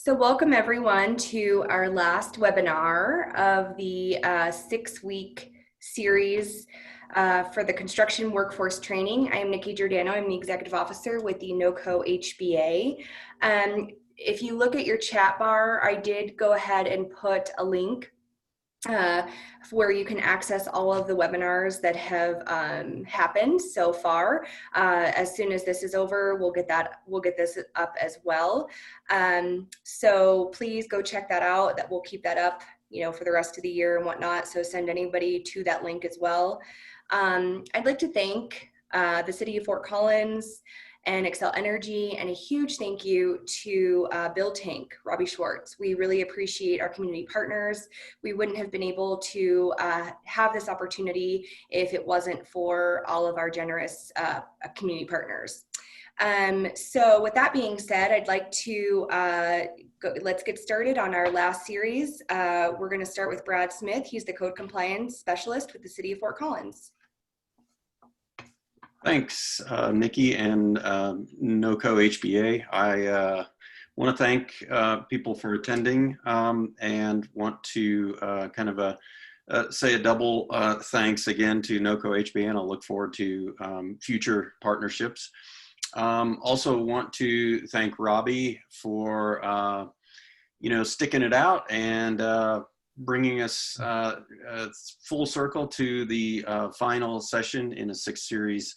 So welcome everyone to our last webinar of the 6-week series for the construction workforce training. I am Nikki Giordano. I'm the executive officer with the NoCo HBA. If you look at your chat bar, I did go ahead and put a link where you can access all of the webinars that have happened so far. As soon as this is over, we'll get this up as well. So please go check that out. We'll keep that up, for the rest of the year and whatnot. So send anybody to that link as well. I'd like to thank the City of Fort Collins and Xcel Energy, and a huge thank you to BUILDTank, Robby Schwarz. We really appreciate our community partners. We wouldn't have been able to have this opportunity if it wasn't for all of our generous community partners. So with that being said, I'd like to let's get started on our last series. We're going to start with Brad Smith. He's the code compliance specialist with the City of Fort Collins. Thanks, Nikki and NoCo HBA. I want to thank people for attending and want to say a double thanks again to NoCo HBA, and I'll look forward to future partnerships. Also want to thank Robby for sticking it out and bringing us full circle to the final session in a 6-series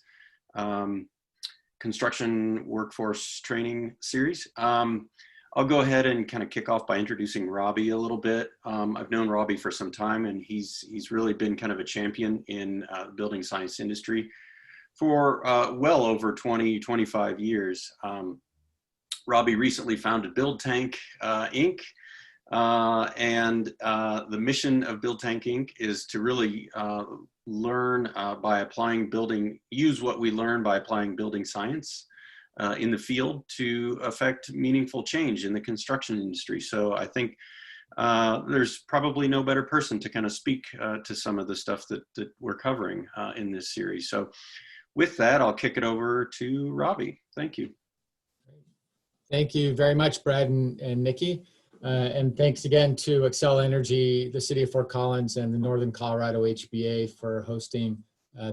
construction workforce training series. I'll go ahead and kind of kick off by introducing Robby a little bit. I've known Robby for some time, and he's really been kind of a champion in the building science industry for well over 25 years. Robby recently founded BUILDTank Inc. And the mission of BUILDTank Inc. is to really learn by use what we learn by applying building science in the field to affect meaningful change in the construction industry. So I think there's probably no better person to kind of speak to some of the stuff that we're covering in this series. So with that, I'll kick it over to Robby. Thank you. Thank you very much, Brad and Nikki. And thanks again to Xcel Energy, the City of Fort Collins, and the Northern Colorado HBA for hosting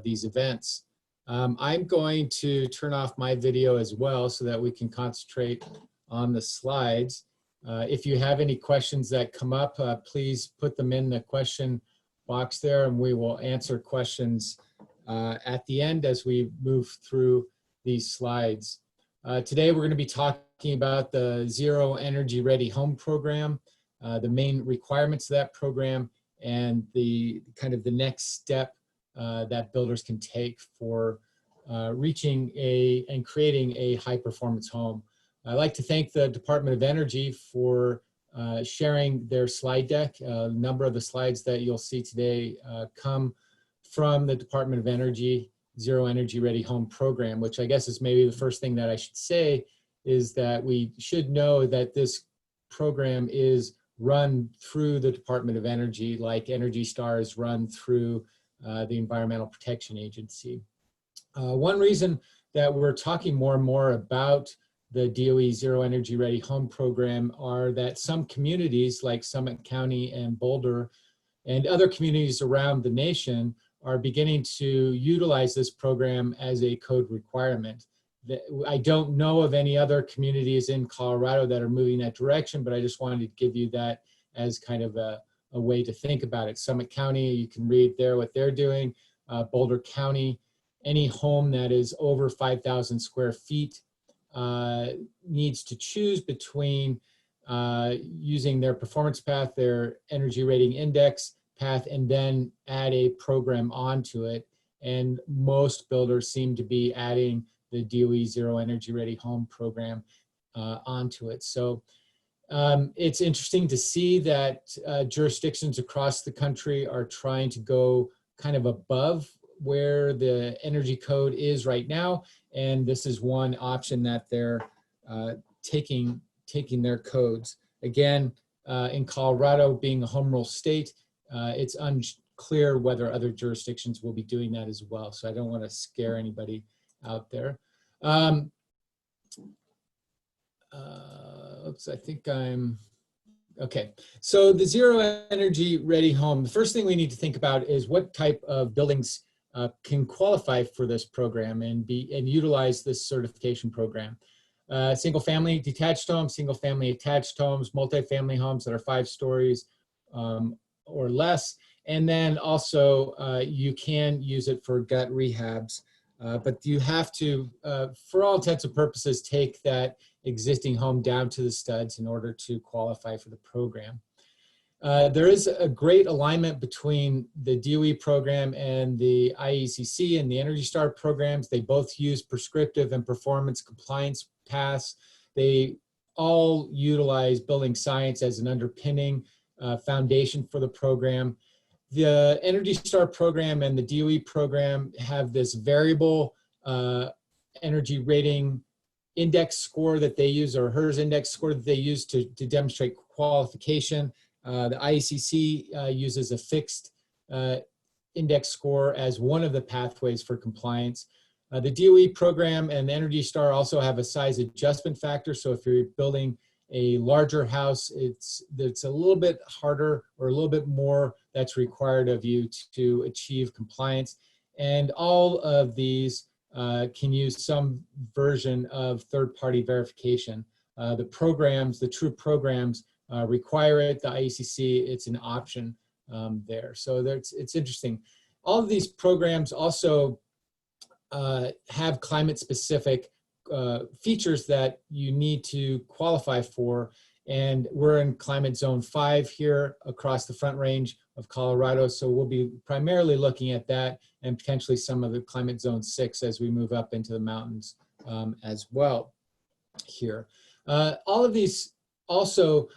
these events. I'm going to turn off my video as well so that we can concentrate on the slides. If you have any questions that come up, please put them in the question box there, and we will answer questions at the end as we move through these slides. Today we're going to be talking about the Zero Energy Ready Home program, the main requirements of that program, and the next step that builders can take for reaching and creating a high performance home. I'd like to thank the Department of Energy for sharing their slide deck. A number of the slides that you'll see today come from the Department of Energy Zero Energy Ready Home program, which I guess is maybe the first thing that I should say is that we should know that this program is run through the Department of Energy, like Energy Star is run through the Environmental Protection Agency. One reason that we're talking more and more about the DOE Zero Energy Ready Home program are that some communities like Summit County and Boulder and other communities around the nation are beginning to utilize this program as a code requirement. I don't know of any other communities in Colorado that are moving that direction, but I just wanted to give you that as kind of a way to think about it. Summit County, you can read there what they're doing. Boulder County, any home that is over 5,000 square feet needs to choose between using their performance path, their energy rating index path, and then add a program onto it. And most builders seem to be adding the DOE Zero Energy Ready Home program onto it. So it's interesting to see that jurisdictions across the country are trying to go kind of above where the energy code is right now. And this is one option that they're taking their codes. Again, in Colorado being a home rule state, it's unclear whether other jurisdictions will be doing that as well. So I don't want to scare anybody out there. oops, I think I'm, okay. So the Zero Energy Ready home, the first thing we need to think about is what type of buildings can qualify for this program and utilize this certification program. Single family detached homes, single family attached homes, multifamily homes that are 5 stories or less. And then also you can use it for gut rehabs, but you have to, for all intents and purposes, take that existing home down to the studs in order to qualify for the program. There is a great alignment between the DOE program and the IECC and the Energy Star programs. They both use prescriptive and performance compliance paths. They all utilize building science as an underpinning foundation for the program. The Energy Star program and the DOE program have this variable energy rating index score that they use, or HERS index score that they use to demonstrate qualification. The IECC uses a fixed index score as one of the pathways for compliance. The DOE program and the Energy Star also have a size adjustment factor. So if you're building a larger house, it's a little bit harder or a little bit more that's required of you to achieve compliance. And all of these can use some version of third-party verification. The programs, the true programs, require it. The IECC, it's an option there. So it's interesting. All of these programs also have climate-specific features that you need to qualify for. And we're in climate zone 5 here across the Front Range of Colorado. So we'll be primarily looking at that and potentially some of the climate zone 6 as we move up into the mountains as well here. All of these also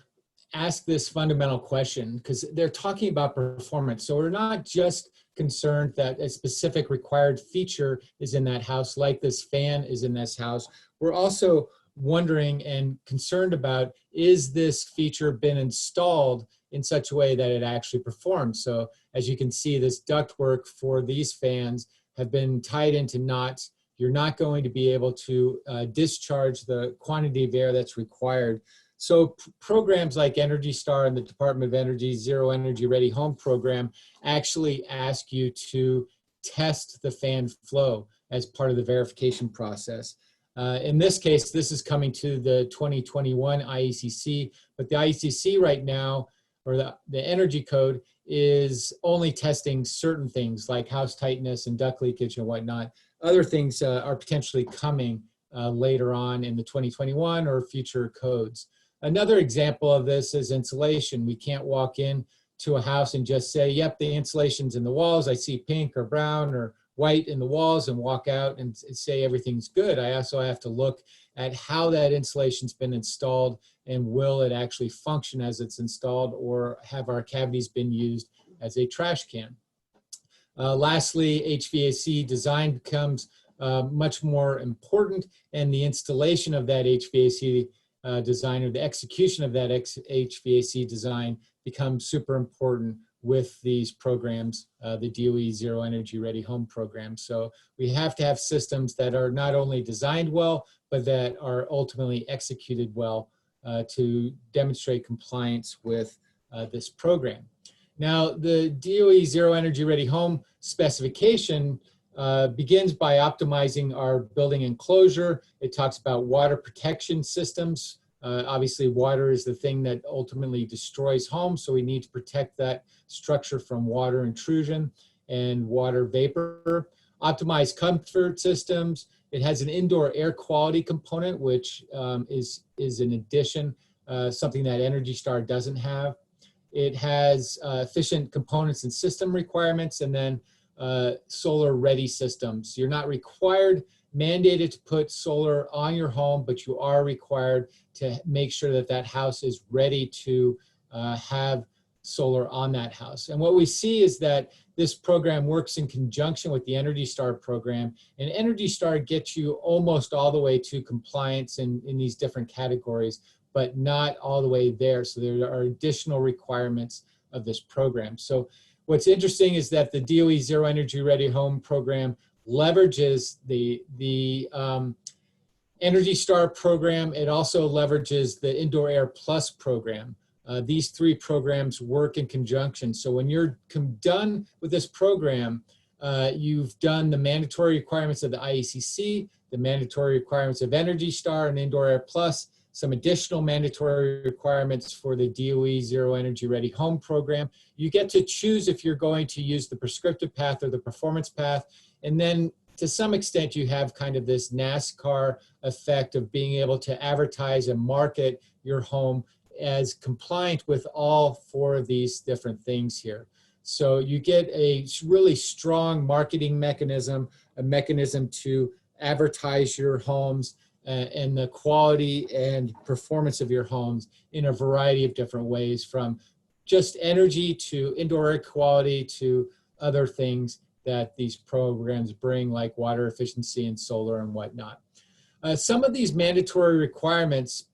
ask this fundamental question because they're talking about performance. So we're not just concerned that a specific required feature is in that house, like this fan is in this house. We're also wondering and concerned about, is this feature been installed in such a way that it actually performs? So as you can see, this ductwork for these fans have been tied into knots. You're not going to be able to discharge the quantity of air that's required. So programs like Energy Star and the Department of Energy Zero Energy Ready Home program actually ask you to test the fan flow as part of the verification process. In this case, this is coming to the 2021 IECC, but the IECC right now, or the energy code, is only testing certain things like house tightness and duct leakage and whatnot. Other things are potentially coming later on in the 2021 or future codes. Another example of this is insulation. We can't walk in to a house and just say, yep, the insulation's in the walls. I see pink or brown or white in the walls, and walk out and say everything's good. I also have to look at how that insulation's been installed and will it actually function as it's installed, or have our cavities been used as a trash can. Lastly, HVAC design becomes much more important, and the installation of that HVAC design, or the execution of that HVAC design, becomes super important with these programs, the DOE Zero Energy Ready Home program. So we have to have systems that are not only designed well, but that are ultimately executed well to demonstrate compliance with this program. Now, the DOE Zero Energy Ready Home specification begins by optimizing our building enclosure. It talks about water protection systems. Obviously, water is the thing that ultimately destroys homes, so we need to protect that structure from water intrusion and water vapor. Optimize comfort systems. It has an indoor air quality component, which is an addition, something that Energy Star doesn't have. It has efficient components and system requirements, and then solar ready systems. You're not mandated to put solar on your home, but you are required to make sure that that house is ready to have solar on that house. And what we see is that this program works in conjunction with the Energy Star program, and Energy Star gets you almost all the way to compliance in these different categories, but not all the way there. So there are additional requirements of this program. So what's interesting is that the DOE Zero Energy Ready Home program leverages the Energy Star program, it also leverages the Indoor Air Plus program. These three programs work in conjunction. So when you're done with this program, you've done the mandatory requirements of the IECC, the mandatory requirements of Energy Star and Indoor Air Plus, some additional mandatory requirements for the DOE Zero Energy Ready Home program. You get to choose if you're going to use the prescriptive path or the performance path. And then to some extent, you have kind of this NASCAR effect of being able to advertise and market your home as compliant with all four of these different things here. So you get a really strong marketing mechanism, a mechanism to advertise your homes and the quality and performance of your homes in a variety of different ways, from just energy to indoor air quality to other things that these programs bring, like water efficiency and solar and whatnot. Some of these mandatory requirements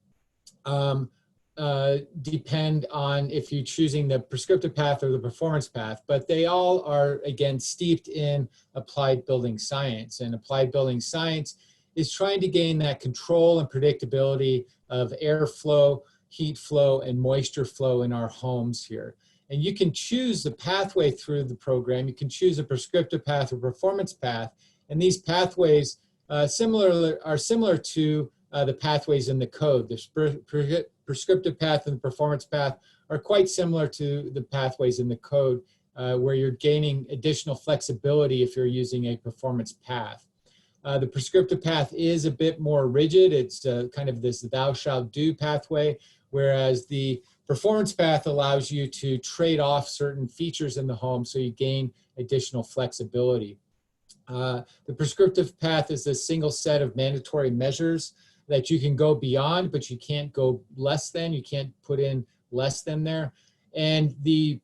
depend on if you're choosing the prescriptive path or the performance path, but they all are, again, steeped in applied building science. And applied building science is trying to gain that control and predictability of airflow, heat flow, and moisture flow in our homes here. And you can choose the pathway through the program. You can choose a prescriptive path or performance path. And these pathways are similar to the pathways in the code. The prescriptive path and the performance path are quite similar to the pathways in the code, where you're gaining additional flexibility if you're using a performance path. The prescriptive path is a bit more rigid. It's kind of this thou shalt do pathway, whereas the performance path allows you to trade off certain features in the home so you gain additional flexibility. The prescriptive path is a single set of mandatory measures that you can go beyond, but you can't go less than. You can't put in less than there. And the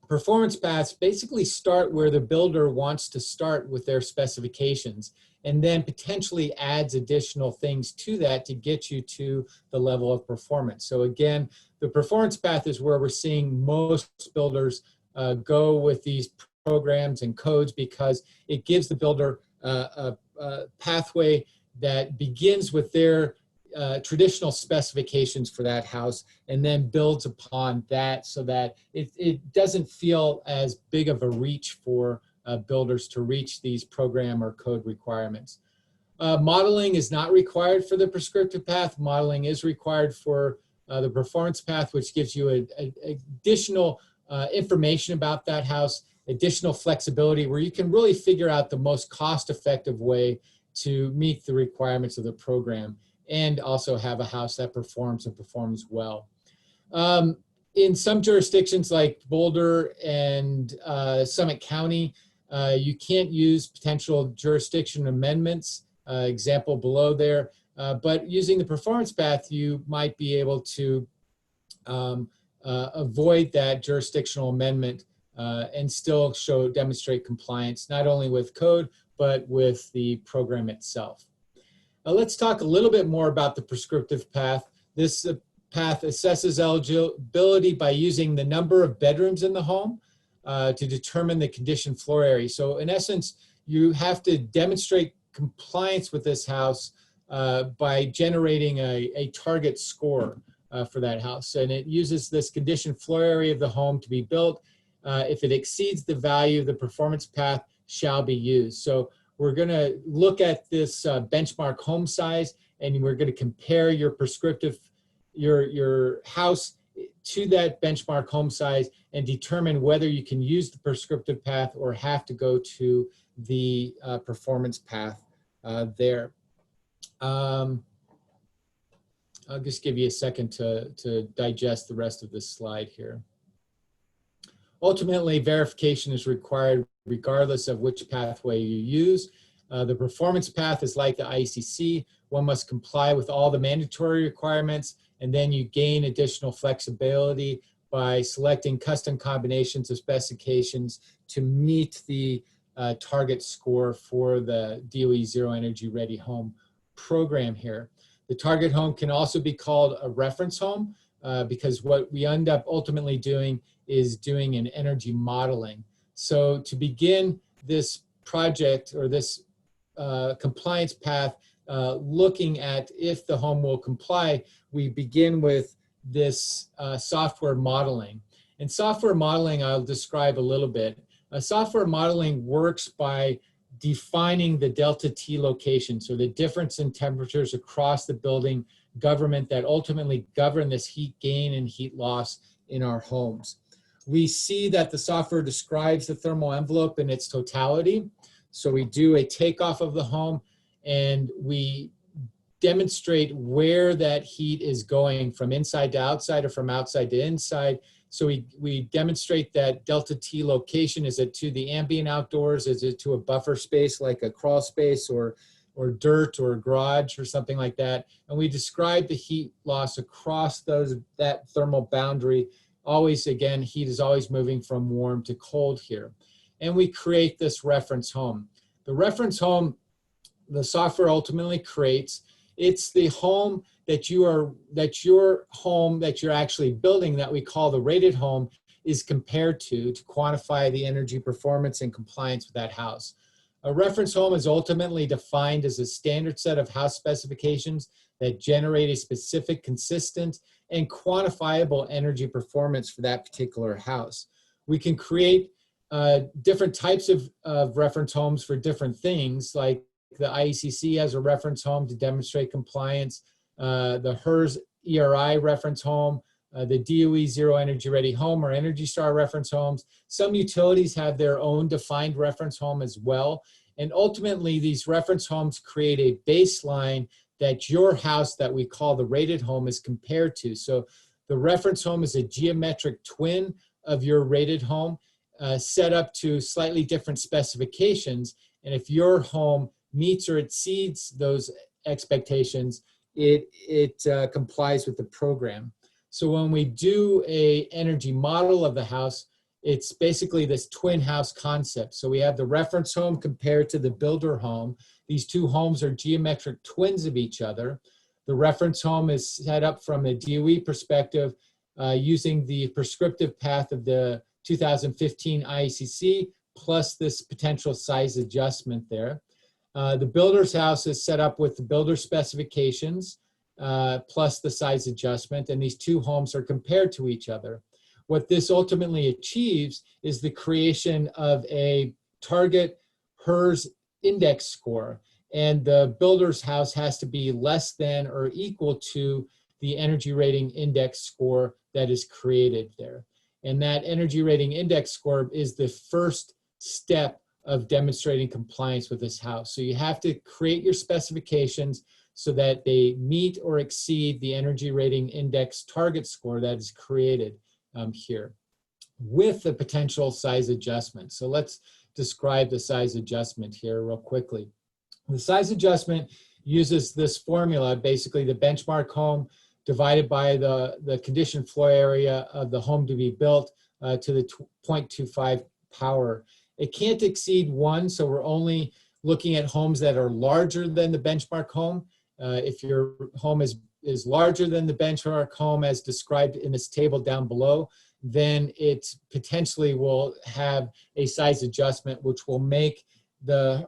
performance paths basically start where the builder wants to start with their specifications, and then potentially adds additional things to that to get you to the level of performance. So again, the performance path is where we're seeing most builders go with these programs and codes, because it gives the builder a pathway that begins with their traditional specifications for that house and then builds upon that, so that it doesn't feel as big of a reach for builders to reach these program or code requirements. Modeling is not required for the prescriptive path. Modeling is required for the performance path, which gives you additional information about that house, additional flexibility, where you can really figure out the most cost-effective way to meet the requirements of the program, and also have a house that performs and performs well. In some jurisdictions like Boulder and Summit County, you can't use potential jurisdiction amendments, example below there, but using the performance path, you might be able to avoid that jurisdictional amendment and still demonstrate compliance, not only with code, but with the program itself. Let's talk a little bit more about the prescriptive path. This path assesses eligibility by using the number of bedrooms in the home to determine the conditioned floor area. So in essence, you have to demonstrate compliance with this house by generating a target score for that house. And it uses this conditioned floor area of the home to be built. If it exceeds the value, the performance path shall be used. So we're going to look at this benchmark home size, and we're going to compare your prescriptive, your house to that benchmark home size, and determine whether you can use the prescriptive path or have to go to the performance path there. I'll just give you a second to digest the rest of this slide here. Ultimately, verification is required regardless of which pathway you use. The performance path is like the IECC. One must comply with all the mandatory requirements, and then you gain additional flexibility by selecting custom combinations of specifications to meet the target score for the DOE Zero Energy Ready Home program here. The target home can also be called a reference home because what we end up ultimately doing is doing an energy modeling. So to begin this project or this compliance path, looking at if the home will comply, we begin with this software modeling. And software modeling, I'll describe a little bit. Software modeling works by defining the delta T location, so the difference in temperatures across the building government that ultimately govern this heat gain and heat loss in our homes. We see that the software describes the thermal envelope in its totality. So we do a takeoff of the home and we demonstrate where that heat is going from inside to outside or from outside to inside. So we demonstrate that delta T location. Is it to the ambient outdoors? Is it to a buffer space like a crawl space or dirt or a garage or something like that? And we describe the heat loss across that thermal boundary. Always, again, heat is always moving from warm to cold here. And we create this reference home. The reference home, the software ultimately creates, it's the home that your home that you're actually building that we call the rated home is compared to quantify the energy performance and compliance with that house. A reference home is ultimately defined as a standard set of house specifications that generate a specific, consistent, and quantifiable energy performance for that particular house. We can create different types of reference homes for different things, like the IECC has a reference home to demonstrate compliance, the HERS ERI reference home, the DOE Zero Energy Ready home or Energy Star reference homes. Some utilities have their own defined reference home as well. And ultimately, these reference homes create a baseline that your house that we call the rated home is compared to. So the reference home is a geometric twin of your rated home, set up to slightly different specifications. And if your home meets or exceeds those expectations, it complies with the program. So when we do a energy model of the house, it's basically this twin house concept. So we have the reference home compared to the builder home. These two homes are geometric twins of each other. The reference home is set up from a DOE perspective using the prescriptive path of the 2015 IECC plus this potential size adjustment there. The builder's house is set up with the builder specifications plus the size adjustment, and these two homes are compared to each other. What this ultimately achieves is the creation of a target HERS index score, and the builder's house has to be less than or equal to the energy rating index score that is created there. And that energy rating index score is the first step of demonstrating compliance with this house. So you have to create your specifications so that they meet or exceed the energy rating index target score that is created here with the potential size adjustment. So let's describe the size adjustment here real quickly. The size adjustment uses this formula, basically the benchmark home divided by the conditioned floor area of the home to be built to the 0.25 power. It can't exceed 1, so we're only looking at homes that are larger than the benchmark home. If your home is larger than the benchmark home as described in this table down below, then it potentially will have a size adjustment which will make the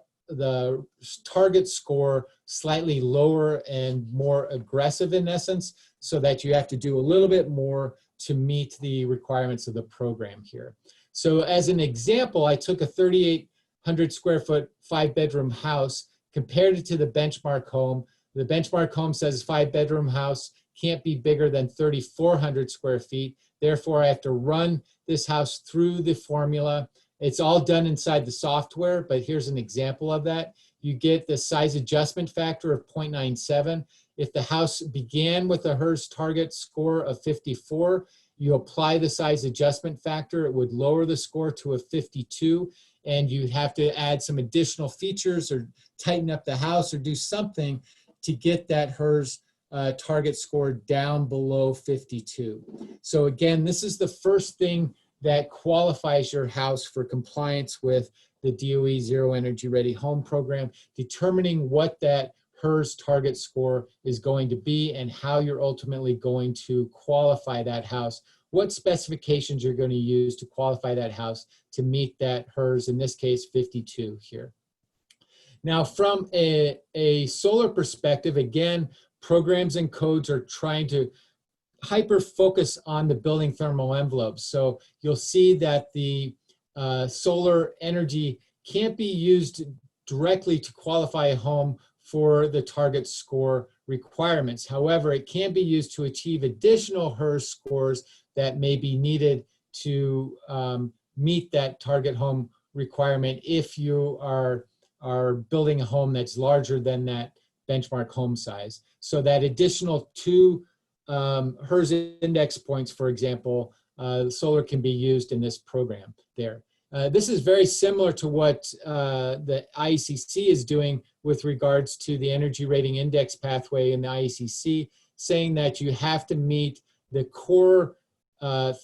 target score slightly lower and more aggressive in essence, so that you have to do a little bit more to meet the requirements of the program here. So as an example, I took a 3,800 square foot 5-bedroom house, compared it to the benchmark home. The benchmark home says 5-bedroom house can't be bigger than 3,400 square feet. Therefore, I have to run this house through the formula. It's all done inside the software, but here's an example of that. You get the size adjustment factor of 0.97. If the house began with a HERS target score of 54, you apply the size adjustment factor, it would lower the score to a 52, and you'd have to add some additional features or tighten up the house or do something to get that HERS target score down below 52. So again, this is the first thing that qualifies your house for compliance with the DOE Zero Energy Ready home program, determining what that HERS target score is going to be and how you're ultimately going to qualify that house, what specifications you're going to use to qualify that house to meet that HERS, in this case 52 here. Now, from a solar perspective, again, programs and codes are trying to hyper focus on the building thermal envelope. So you'll see that the solar energy can't be used directly to qualify a home for the target score requirements. However, it can be used to achieve additional HERS scores that may be needed to meet that target home requirement if you are building a home that's larger than that benchmark home size. So that additional 2 HERS index points, for example, solar can be used in this program there. This is very similar to what the IECC is doing with regards to the energy rating index pathway in the IECC, saying that you have to meet the core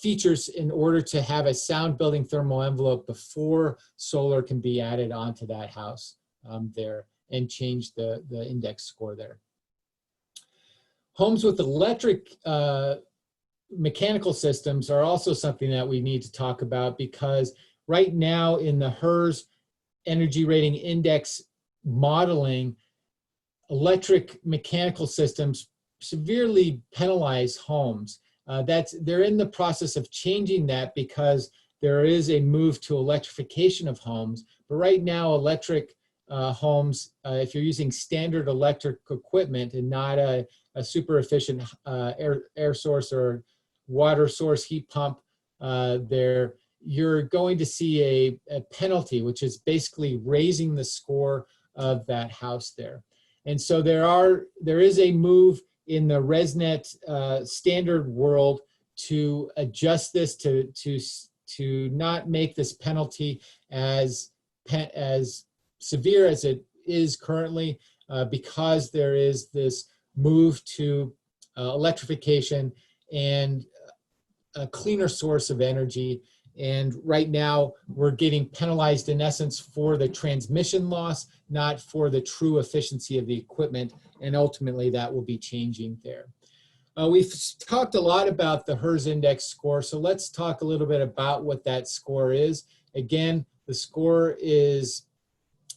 features in order to have a sound building thermal envelope before solar can be added onto that house there and change the index score there. Homes with electric mechanical systems are also something that we need to talk about, because right now in the HERS energy rating index modeling, electric mechanical systems severely penalize homes. They're in the process of changing that because there is a move to electrification of homes. But right now, electric homes, if you're using standard electric equipment and not a super efficient air source or water source heat pump, you're going to see a penalty, which is basically raising the score of that house there. And so there is a move in the ResNet standard world to adjust this to not make this penalty as severe as it is currently, because there is this move to electrification and a cleaner source of energy. And right now we're getting penalized in essence for the transmission loss, not for the true efficiency of the equipment. And ultimately that will be changing there. We've talked a lot about the HERS index score. So let's talk a little bit about what that score is. Again, the score is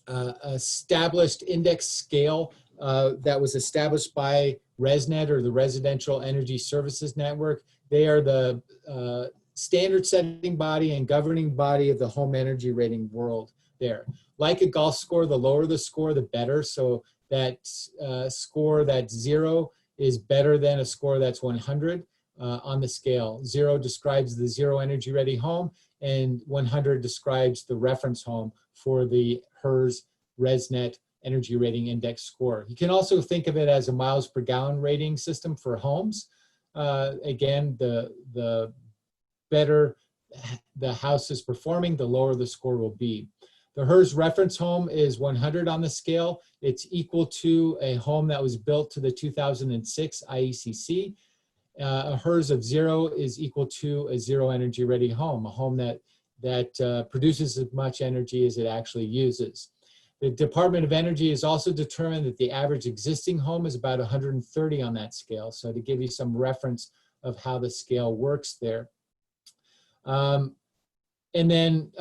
established index scale that was established by ResNet, or the Residential Energy Services Network. They are the standard setting body and governing body of the home energy rating world there. Like a golf score, the lower the score, the better. So that score that's 0 is better than a score that's 100 on the scale. 0 describes the zero energy ready home, and 100 describes the reference home for the HERS ResNet energy rating index score. You can also think of it as a miles per gallon rating system for homes. Again, the better the house is performing, the lower the score will be. The HERS reference home is 100 on the scale. It's equal to a home that was built to the 2006 IECC. A HERS of 0 is equal to a zero energy ready home, a home that produces as much energy as it actually uses. The Department of Energy has also determined that the average existing home is about 130 on that scale. So to give you some reference of how the scale works there. And then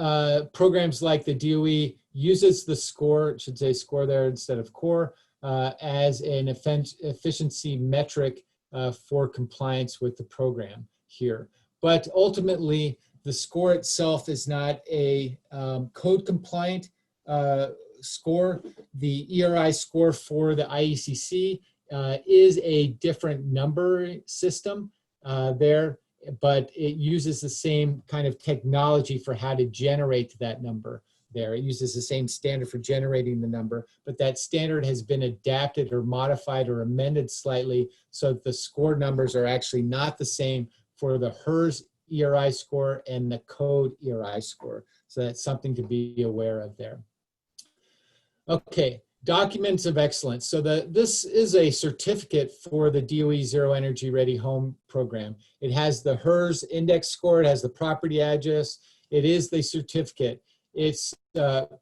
programs like the DOE uses the score, it should say score there instead of core, as an efficiency metric for compliance with the program here. But ultimately, the score itself is not a code compliant score. The ERI score for the IECC is a different number system there, but it uses the same kind of technology for how to generate that number there. It uses the same standard for generating the number, but that standard has been adapted or modified or amended slightly so that the score numbers are actually not the same for the HERS ERI score and the code ERI score. So that's something to be aware of there. Okay, documents of excellence. So this is a certificate for the DOE Zero Energy Ready Home program. It has the HERS index score, it has the property address, it is the certificate. Its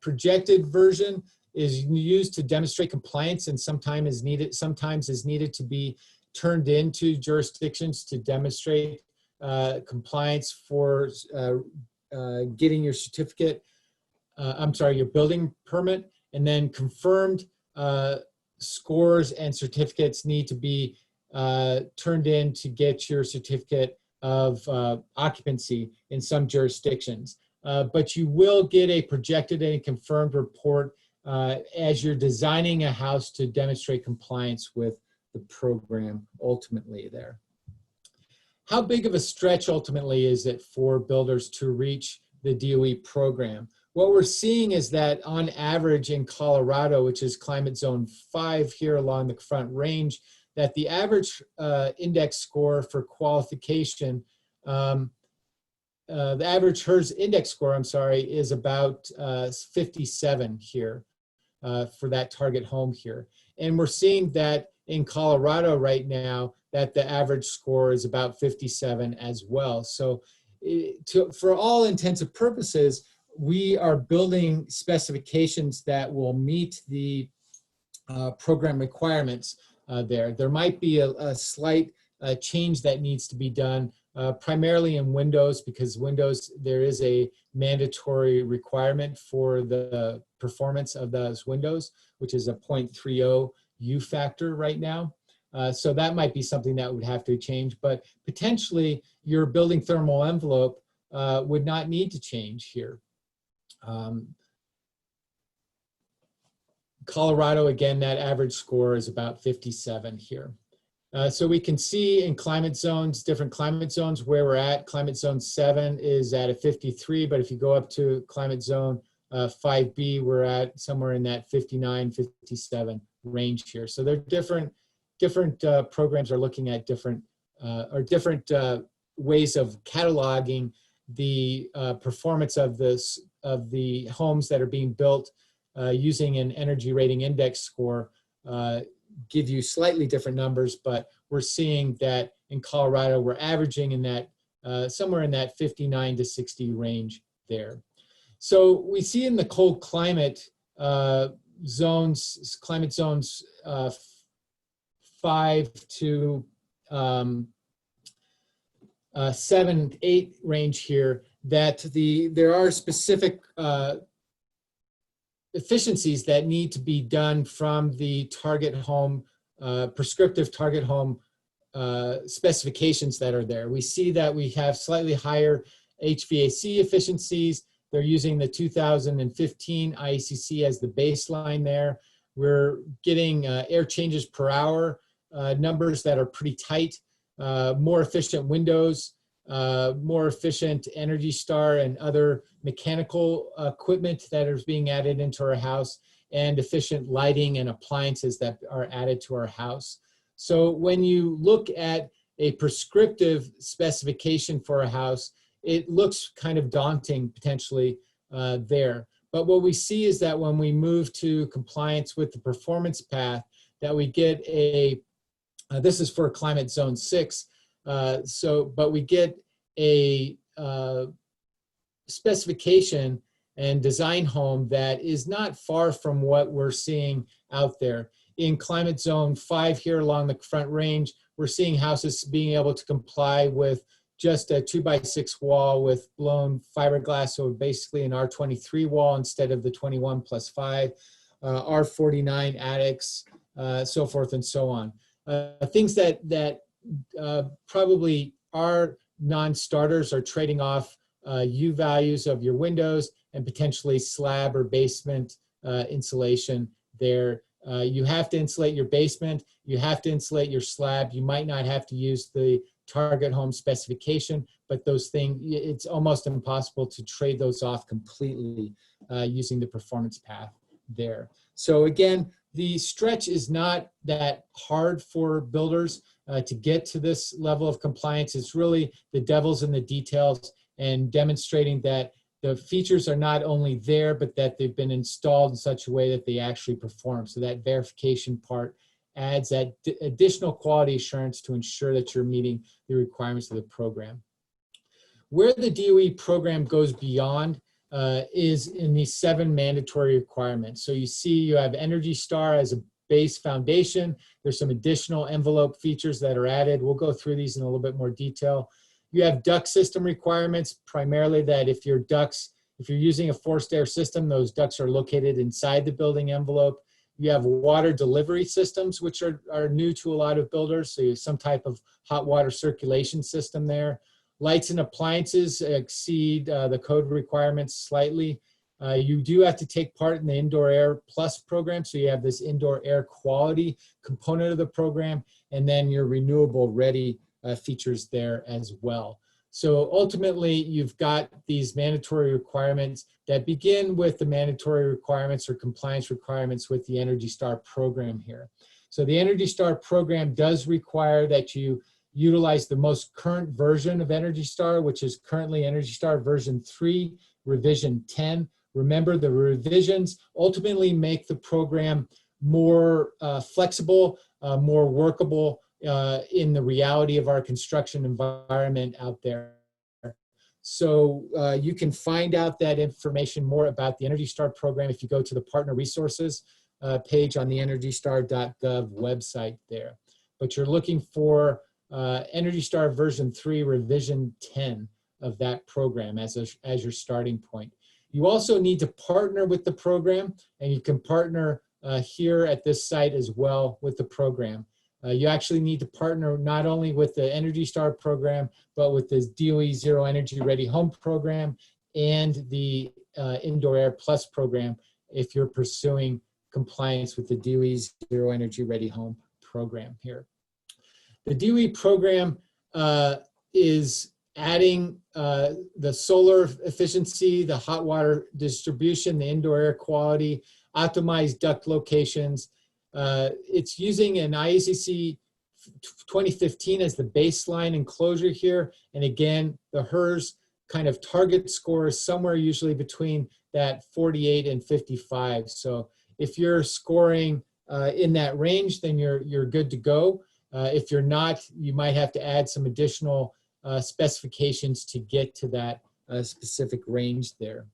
projected version is used to demonstrate compliance, and sometimes is needed to be turned into jurisdictions to demonstrate compliance for getting your certificate, your building permit. and then confirmed scores and certificates need to be turned in to get your certificate of occupancy in some jurisdictions. But you will get a projected and confirmed report as you're designing a house to demonstrate compliance with the program ultimately there. How big of a stretch ultimately is it for builders to reach the DOE program? What we're seeing is that on average in Colorado, which is climate zone 5 here along the Front Range, that the average index score for qualification, the average HERS index score, I'm sorry, is about 57 here for that target home here. And we're seeing that in Colorado right now, that the average score is about 57 as well. So for all intents and purposes, we are building specifications that will meet the program requirements there. There might be a slight change that needs to be done, primarily in Windows, because Windows, there is a mandatory requirement for the performance of those windows, which is a 0.30 U factor right now. So that might be something that would have to change, but potentially your building thermal envelope would not need to change here. Colorado, again, that average score is about 57 here. So we can see in climate zones, different climate zones where we're at. Climate zone 7 is at a 53, but if you go up to climate zone 5B, we're at somewhere in that 59, 57 range here. So they're different programs are looking at different ways of cataloging the performance of the homes that are being built using an energy rating index score. Give you slightly different numbers, but we're seeing that in Colorado we're averaging in that somewhere in that 59 to 60 range there. So we see in the cold climate zones, climate zones 5 to 7, 8 range here, that there are specific efficiencies that need to be done from the target home, prescriptive target home specifications that are there. We see that we have slightly higher HVAC efficiencies. They're using the 2015 IECC as the baseline there. We're getting air changes per hour numbers that are pretty tight, more efficient windows, more efficient Energy Star and other mechanical equipment that is being added into our house, and efficient lighting and appliances that are added to our house. So when you look at a prescriptive specification for a house, it looks kind of daunting potentially there. But what we see is that when we move to compliance with the performance path, that we get a, this is for climate zone 6, but we get a specification and design home that is not far from what we're seeing out there. In climate zone 5 here along the Front Range, we're seeing houses being able to comply with just a 2x6 wall with blown fiberglass, so basically an R23 wall instead of the 21+5, R49 attics, so forth and so on. Things that probably are non-starters are trading off U values of your windows and potentially slab or basement insulation there. You have to insulate your basement, you have to insulate your slab. You might not have to use the target home specification, but those things, it's almost impossible to trade those off completely using the performance path there. So again, the stretch is not that hard for builders to get to this level of compliance. It's really the devil's in the details and demonstrating that the features are not only there, but that they've been installed in such a way that they actually perform. So that verification part adds that additional quality assurance to ensure that you're meeting the requirements of the program. Where the DOE program goes beyond is in these 7 mandatory requirements. So you see you have Energy Star as a base foundation. There's some additional envelope features that are added. We'll go through these in a little bit more detail. You have duct system requirements, primarily that if your ducts If you're using a forced air system, those ducts are located inside the building envelope. You have water delivery systems, which are new to a lot of builders. So you have some type of hot water circulation system there. Lights and appliances exceed the code requirements slightly. You do have to take part in the Indoor Air Plus program. So you have this indoor air quality component of the program, and then your renewable ready features there as well. So ultimately, you've got these mandatory requirements that begin with the mandatory requirements or compliance requirements with the Energy Star program here. So the Energy Star program does require that you utilize the most current version of Energy Star, which is currently Energy Star version 3, revision 10. Remember, the revisions ultimately make the program more flexible, more workable, in the reality of our construction environment out there. So you can find out that information more about the Energy Star program if you go to the partner resources page on the energystar.gov website there. But you're looking for Energy Star version 3 revision 10 of that program as your starting point. You also need to partner with the program, and you can partner here at this site as well with the program. You actually need to partner not only with the Energy Star program, but with the DOE Zero Energy Ready Home program and the Indoor Air Plus program if you're pursuing compliance with the DOE Zero Energy Ready Home program here. The DOE program is adding the solar efficiency, the hot water distribution, the indoor air quality, optimized duct locations. It's using an IECC 2015 as the baseline enclosure here. And again, the HERS kind of target score is somewhere usually between that 48 and 55. So if you're scoring in that range, then you're good to go. If you're not, you might have to add some additional specifications to get to that specific range there.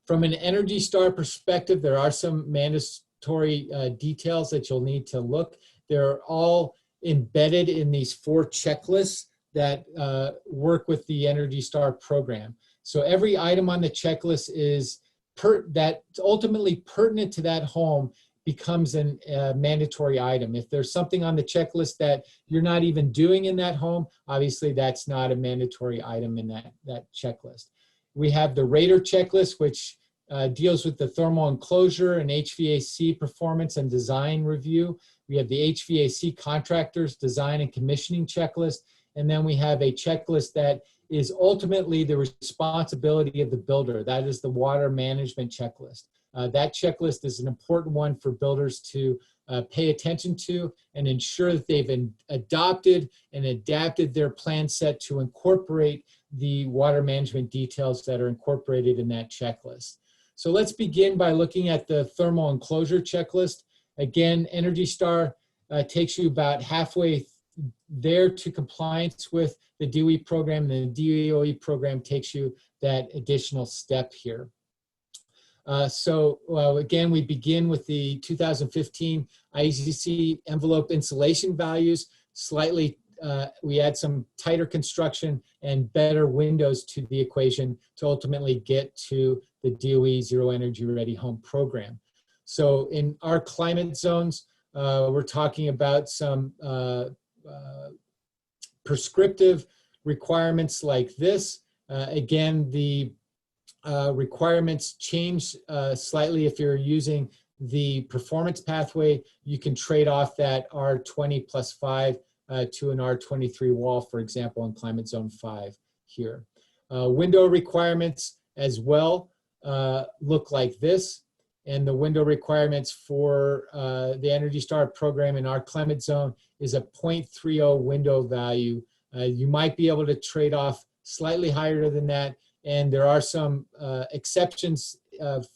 From an Energy Star perspective, there are some mandatory details that you'll need to look. They're all embedded in these 4 checklists that work with the Energy Star program. So every item on the checklist is that's ultimately pertinent to that home becomes a mandatory item. If there's something on the checklist that you're not even doing in that home, obviously that's not a mandatory item in that checklist. We have the Rater checklist, which deals with the thermal enclosure and HVAC performance and design review. We have the HVAC contractors design and commissioning checklist. And then we have a checklist that is ultimately the responsibility of the builder. That is the water management checklist. That checklist is an important one for builders to pay attention to and ensure that they've adopted and adapted their plan set to incorporate the water management details that are incorporated in that checklist. So let's begin by looking at the thermal enclosure checklist. Again, Energy Star takes you about halfway there to compliance with the DOE program. The DOE program takes you that additional step here. Again, we begin with the 2015 IECC envelope insulation values. Slightly, we add some tighter construction and better windows to the equation to ultimately get to the DOE Zero Energy Ready Home program. So in our climate zones, we're talking about some prescriptive requirements like this. Again, the requirements change slightly. If you're using the performance pathway, you can trade off that R20 plus 5 to an R23 wall, for example, in climate zone 5 here. Window requirements as well look like this. And the window requirements for the Energy Star program in our climate zone is a 0.30 window value. You might be able to trade off slightly higher than that. And there are some exceptions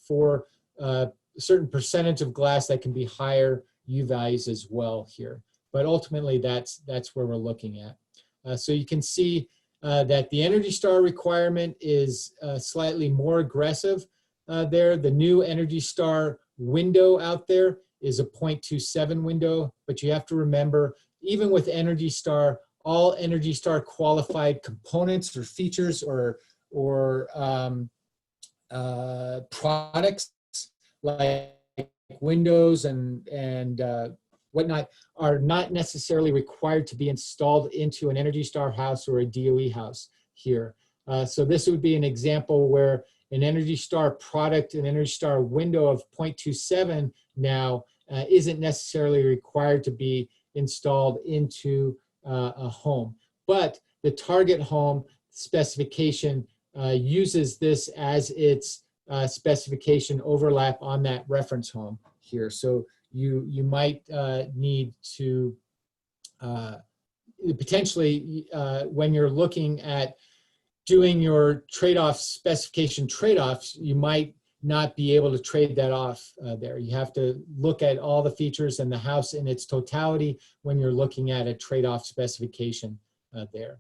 for a certain percentage of glass that can be higher U values as well here. But ultimately, that's where we're looking at. So you can see that the Energy Star requirement is slightly more aggressive there. The new Energy Star window out there is a 0.27 window, but you have to remember, even with Energy Star, all Energy Star qualified components or features or products like windows and whatnot are not necessarily required to be installed into an Energy Star house or a DOE house here. So this would be an example where an Energy Star product, an Energy Star window of 0.27 now isn't necessarily required to be installed into a home. But the target home specification uses this as its specification overlap on that reference home here. So you might need to potentially, when you're looking at doing your trade-off specification trade-offs, you might not be able to trade that off there. You have to look at all the features and the house in its totality when you're looking at a trade-off specification there.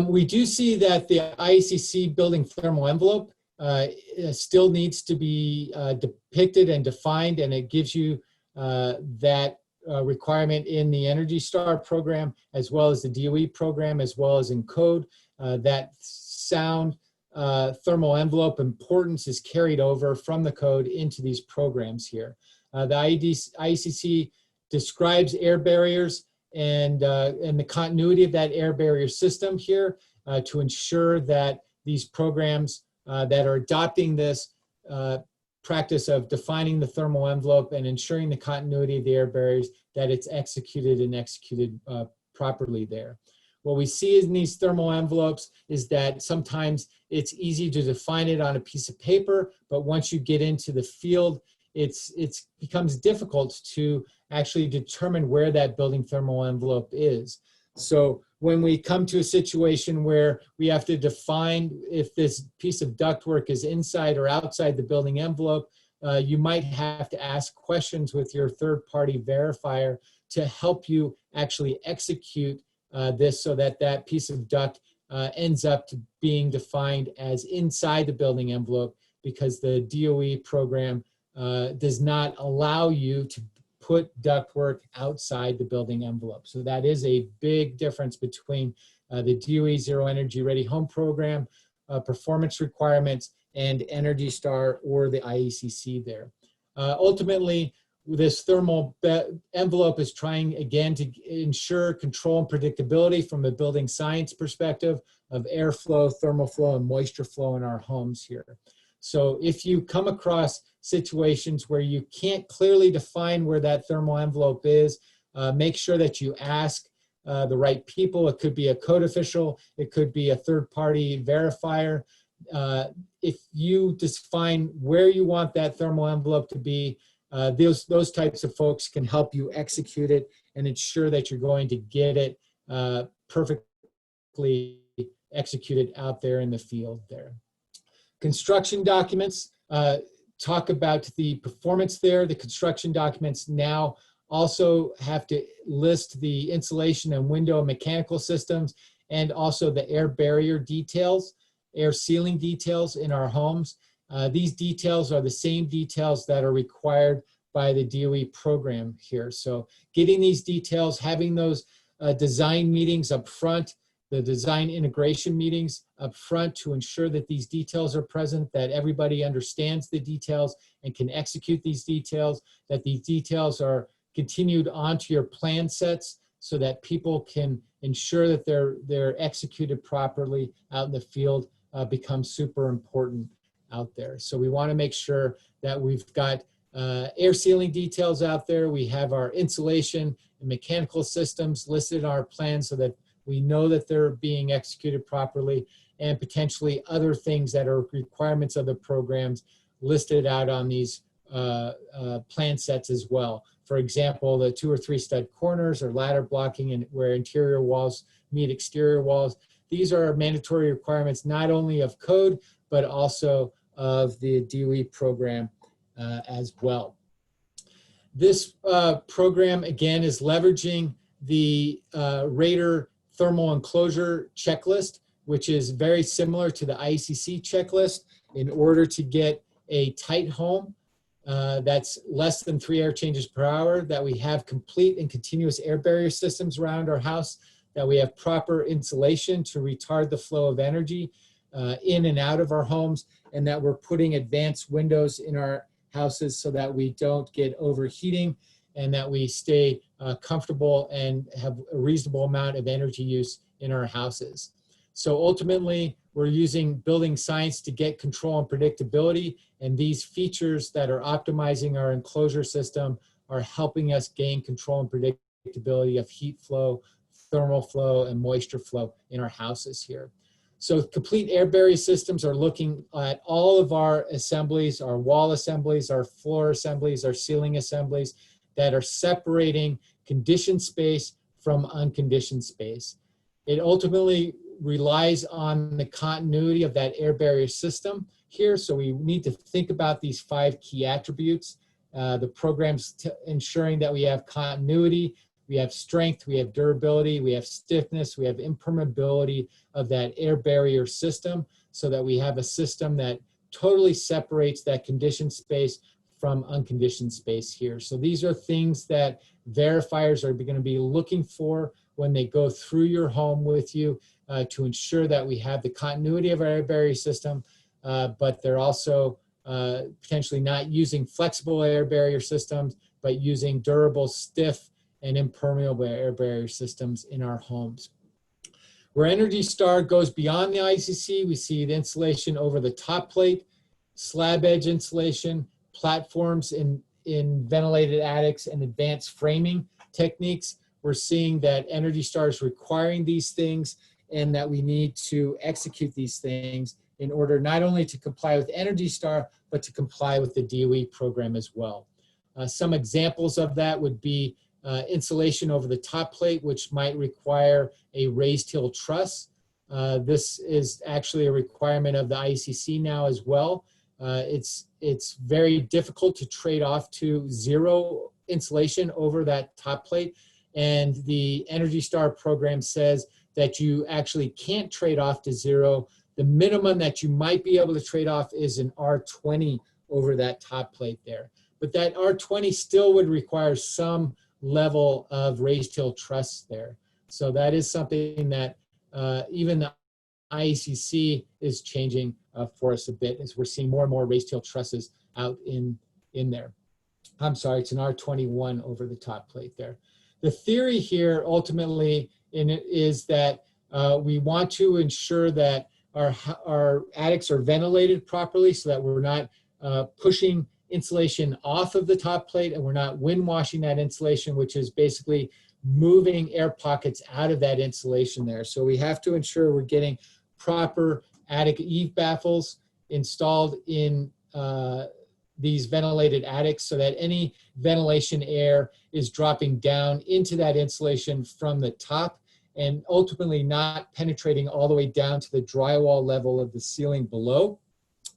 We do see that the IECC building thermal envelope still needs to be depicted and defined, and it gives you that requirement in the Energy Star program, as well as the DOE program, as well as in code. That sound thermal envelope importance is carried over from the code into these programs here. The IECC describes air barriers and the continuity of that air barrier system here to ensure that these programs that are adopting this practice of defining the thermal envelope and ensuring the continuity of the air barriers, that it's executed and executed properly there. What we see in these thermal envelopes is that sometimes it's easy to define it on a piece of paper, but once you get into the field, it becomes difficult to actually determine where that building thermal envelope is. So when we come to a situation where we have to define if this piece of ductwork is inside or outside the building envelope, you might have to ask questions with your third-party verifier to help you actually execute this so that that piece of duct ends up to being defined as inside the building envelope, because the DOE program does not allow you to put ductwork outside the building envelope. So that is a big difference between the DOE Zero Energy Ready Home Program performance requirements and Energy Star or the IECC there. Ultimately, this thermal envelope is trying again to ensure control and predictability from a building science perspective of airflow, thermal flow, and moisture flow in our homes here. So if you come across situations where you can't clearly define where that thermal envelope is, make sure that you ask the right people. It could be a code official, it could be a third-party verifier. If you define where you want that thermal envelope to be, those types of folks can help you execute it and ensure that you're going to get it perfectly executed out there in the field there. Construction documents talk about the performance there. The construction documents now also have to list the insulation and window and mechanical systems, and also the air barrier details, air sealing details in our homes. These details are the same details that are required by the DOE program here. So getting these details, having those design meetings up front, the design integration meetings up front to ensure that these details are present, that everybody understands the details and can execute these details, that these details are continued onto your plan sets so that people can ensure that they're executed properly out in the field becomes super important out there. So we want to make sure that we've got air sealing details out there. We have our insulation and mechanical systems listed in our plan so that we know that they're being executed properly, and potentially other things that are requirements of the programs listed out on these plan sets as well. For example, the 2 or 3 stud corners or ladder blocking and where interior walls meet exterior walls. These are mandatory requirements not only of code, but also of the DOE program as well. This program, again, is leveraging the Rater thermal enclosure checklist, which is very similar to the IECC checklist in order to get a tight home that's less than 3 air changes per hour, that we have complete and continuous air barrier systems around our house, that we have proper insulation to retard the flow of energy, in and out of our homes, and that we're putting advanced windows in our houses so that we don't get overheating and that we stay comfortable and have a reasonable amount of energy use in our houses. So ultimately, we're using building science to get control and predictability, and these features that are optimizing our enclosure system are helping us gain control and predictability of heat flow, thermal flow, and moisture flow in our houses here. So complete air barrier systems are looking at all of our assemblies, our wall assemblies, our floor assemblies, our ceiling assemblies that are separating conditioned space from unconditioned space. It ultimately relies on the continuity of that air barrier system here. So we need to think about these 5 key attributes. The program's ensuring that we have continuity, we have strength, we have durability, we have stiffness, we have impermeability of that air barrier system so that we have a system that totally separates that conditioned space from unconditioned space here. So these are things that verifiers are going to be looking for when they go through your home with you to ensure that we have the continuity of our air barrier system, but they're also potentially not using flexible air barrier systems, but using durable, stiff, and impermeable air barrier systems in our homes. Where Energy Star goes beyond the ICC, we see the insulation over the top plate, slab edge insulation, platforms in ventilated attics, and advanced framing techniques. We're seeing that Energy Star is requiring these things and that we need to execute these things in order not only to comply with Energy Star, but to comply with the DOE program as well. Some examples of that would be insulation over the top plate, which might require a raised hill truss. This is actually a requirement of the ICC now as well. It's very difficult to trade off to zero insulation over that top plate. And the Energy Star program says that you actually can't trade off to zero. The minimum that you might be able to trade off is an R20 over that top plate there. But that R20 still would require some level of raised hill truss there. So that is something that even the ICC is changing for us a bit as we're seeing more and more raised hill trusses out in there. I'm sorry, it's an R21 over the top plate there. The theory here ultimately in it is that we want to ensure that our attics are ventilated properly so that we're not pushing insulation off of the top plate and we're not wind washing that insulation, which is basically moving air pockets out of that insulation there. So we have to ensure we're getting proper attic eave baffles installed in these ventilated attics so that any ventilation air is dropping down into that insulation from the top and ultimately not penetrating all the way down to the drywall level of the ceiling below,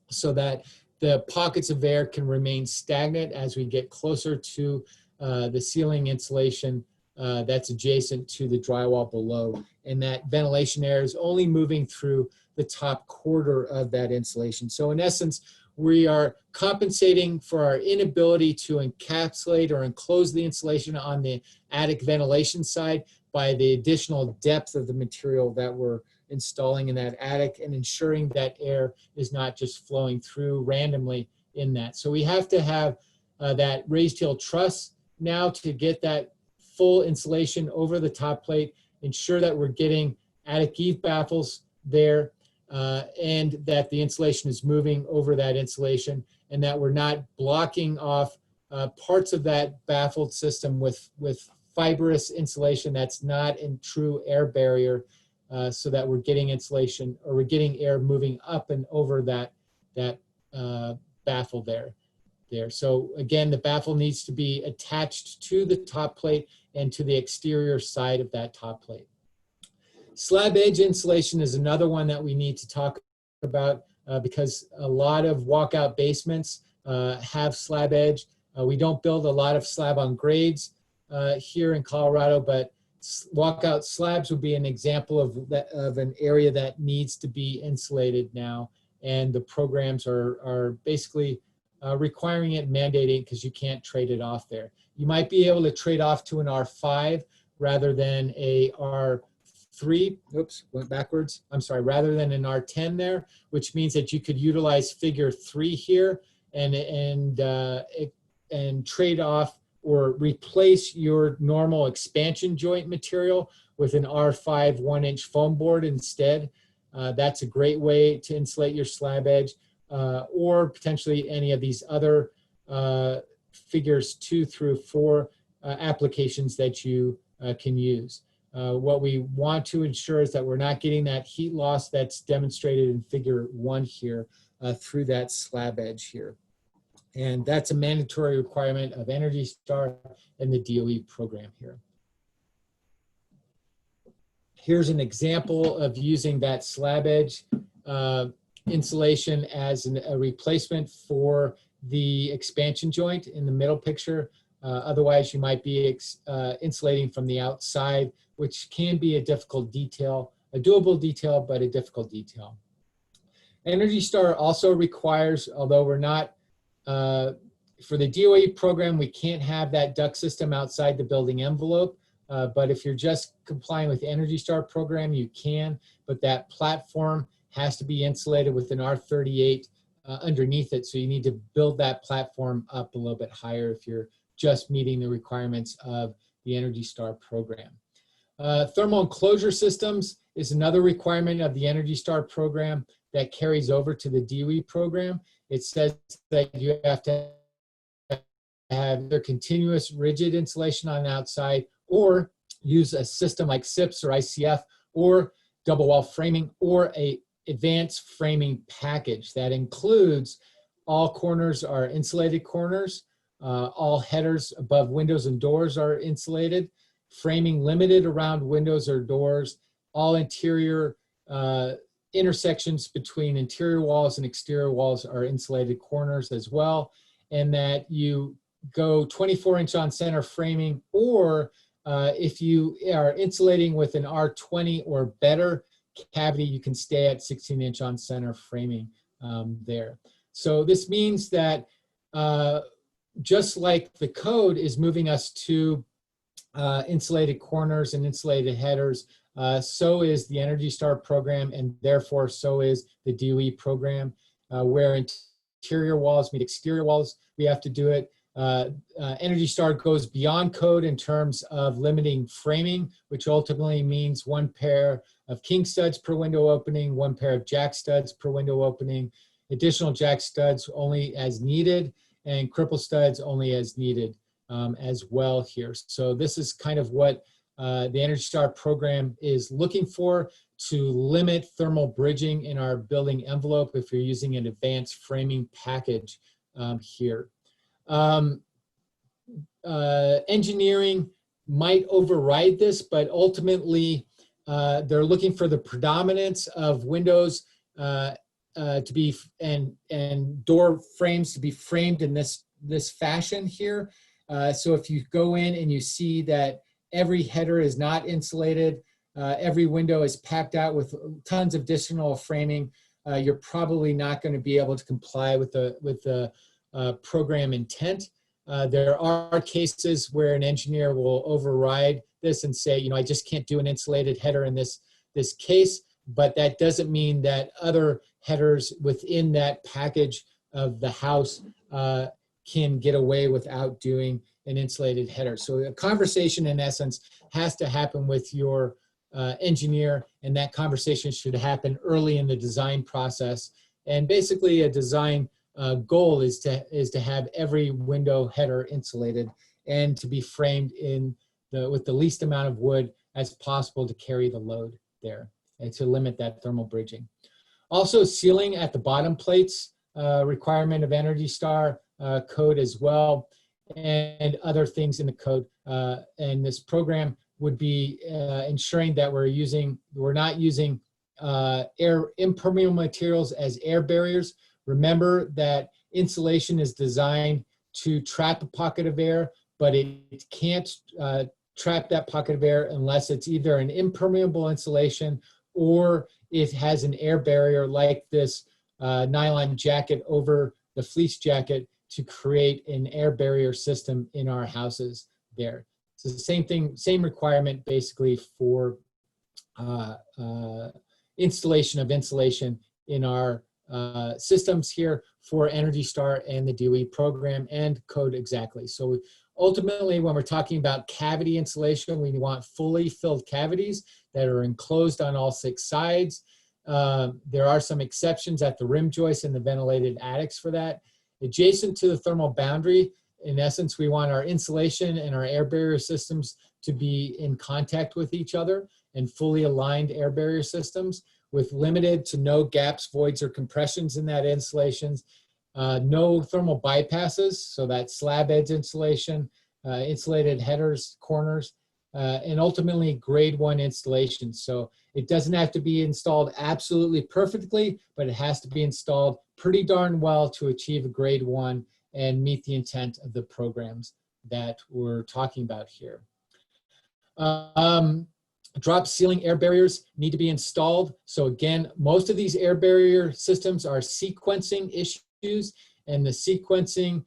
so that the pockets of air can remain stagnant as we get closer to the ceiling insulation that's adjacent to the drywall below. And that ventilation air is only moving through the top quarter of that insulation. So in essence, we are compensating for our inability to encapsulate or enclose the insulation on the attic ventilation side by the additional depth of the material that we're installing in that attic and ensuring that air is not just flowing through randomly in that. So we have to have that raised hill truss now to get that full insulation over the top plate, ensure that we're getting attic eave baffles there, and that the insulation is moving over that insulation, and that we're not blocking off parts of that baffled system with fibrous insulation that's not in true air barrier, so that we're getting insulation or we're getting air moving up and over that baffle there. So again, the baffle needs to be attached to the top plate and to the exterior side of that top plate. Slab edge insulation is another one that we need to talk about because a lot of walkout basements have slab edge. We don't build a lot of slab on grades here in Colorado, but walkout slabs would be an example of an area that needs to be insulated now, and the programs are basically requiring it, mandating, because you can't trade it off there. You might be able to trade off to an R5 rather than a R4 R3, oops, went backwards. I'm sorry, rather than an R10 there, which means that you could utilize figure 3 here and trade off or replace your normal expansion joint material with an R5 1-inch foam board instead. That's a great way to insulate your slab edge, or potentially any of these other figures 2 through 4 applications that you can use. What we want to ensure is that we're not getting that heat loss that's demonstrated in figure 1 here through that slab edge here. And that's a mandatory requirement of Energy Star and the DOE program here. Here's an example of using that slab edge insulation as a replacement for the expansion joint in the middle picture. Otherwise, you might be insulating from the outside, which can be a difficult detail, a doable detail, but a difficult detail. Energy Star also requires, although we're not, for the DOE program, we can't have that duct system outside the building envelope. But if you're just complying with the Energy Star program, you can, but that platform has to be insulated with an R38 underneath it. So you need to build that platform up a little bit higher if you're just meeting the requirements of the Energy Star program. Thermal enclosure systems is another requirement of the Energy Star program that carries over to the DOE program. It says that you have to have either continuous rigid insulation on the outside, or use a system like SIPS or ICF, or double wall framing, or a advanced framing package that includes all corners are insulated corners, all headers above windows and doors are insulated, framing limited around windows or doors, all interior intersections between interior walls and exterior walls are insulated corners as well, and that you go 24-inch on center framing, or if you are insulating with an R20 or better cavity, you can stay at 16-inch on center framing there. So this means that just like the code is moving us to insulated corners and insulated headers, so is the Energy Star program, and therefore so is the DOE program, where interior walls meet exterior walls. We have to do it. Energy Star goes beyond code in terms of limiting framing, which ultimately means 1 pair of king studs per window opening, 1 pair of jack studs per window opening, additional jack studs only as needed, and cripple studs only as needed as well here. So this is kind of what the Energy Star program is looking for, to limit thermal bridging in our building envelope if you're using an advanced framing package here. Engineering might override this, but ultimately they're looking for the predominance of windows to be and door frames to be framed in this fashion here. So if you go in and you see that every header is not insulated, every window is packed out with tons of additional framing, you're probably not going to be able to comply with the program intent. There are cases where an engineer will override this and say, you know, I just can't do an insulated header in this case, but that doesn't mean that other headers within that package of the house can get away without doing an insulated header. So a conversation, in essence, has to happen with your engineer, and that conversation should happen early in the design process. And basically a design goal is to have every window header insulated and to be framed with the least amount of wood as possible to carry the load there and to limit that thermal bridging. Also, sealing at the bottom plates, requirement of Energy Star code as well, and other things in the code. And this program would be ensuring that we're not using air impermeable materials as air barriers. Remember that insulation is designed to trap a pocket of air, but it can't trap that pocket of air unless it's either an impermeable insulation or it has an air barrier like this nylon jacket over the fleece jacket to create an air barrier system in our houses there. So the same thing, same requirement basically for installation of insulation in our systems here for Energy Star and the DOE program and code exactly. So ultimately, when we're talking about cavity insulation, we want fully filled cavities that are enclosed on all 6 sides. There are some exceptions at the rim joists and the ventilated attics for that. Adjacent to the thermal boundary, in essence, we want our insulation and our air barrier systems to be in contact with each other and fully aligned air barrier systems with limited to no gaps, voids, or compressions in that insulations. No thermal bypasses, so that slab edge insulation, insulated headers, corners, and ultimately grade 1 installation. So it doesn't have to be installed absolutely perfectly, but it has to be installed pretty darn well to achieve a grade 1 and meet the intent of the programs that we're talking about here. Drop ceiling air barriers need to be installed. So again, most of these air barrier systems are sequencing issues, and the sequencing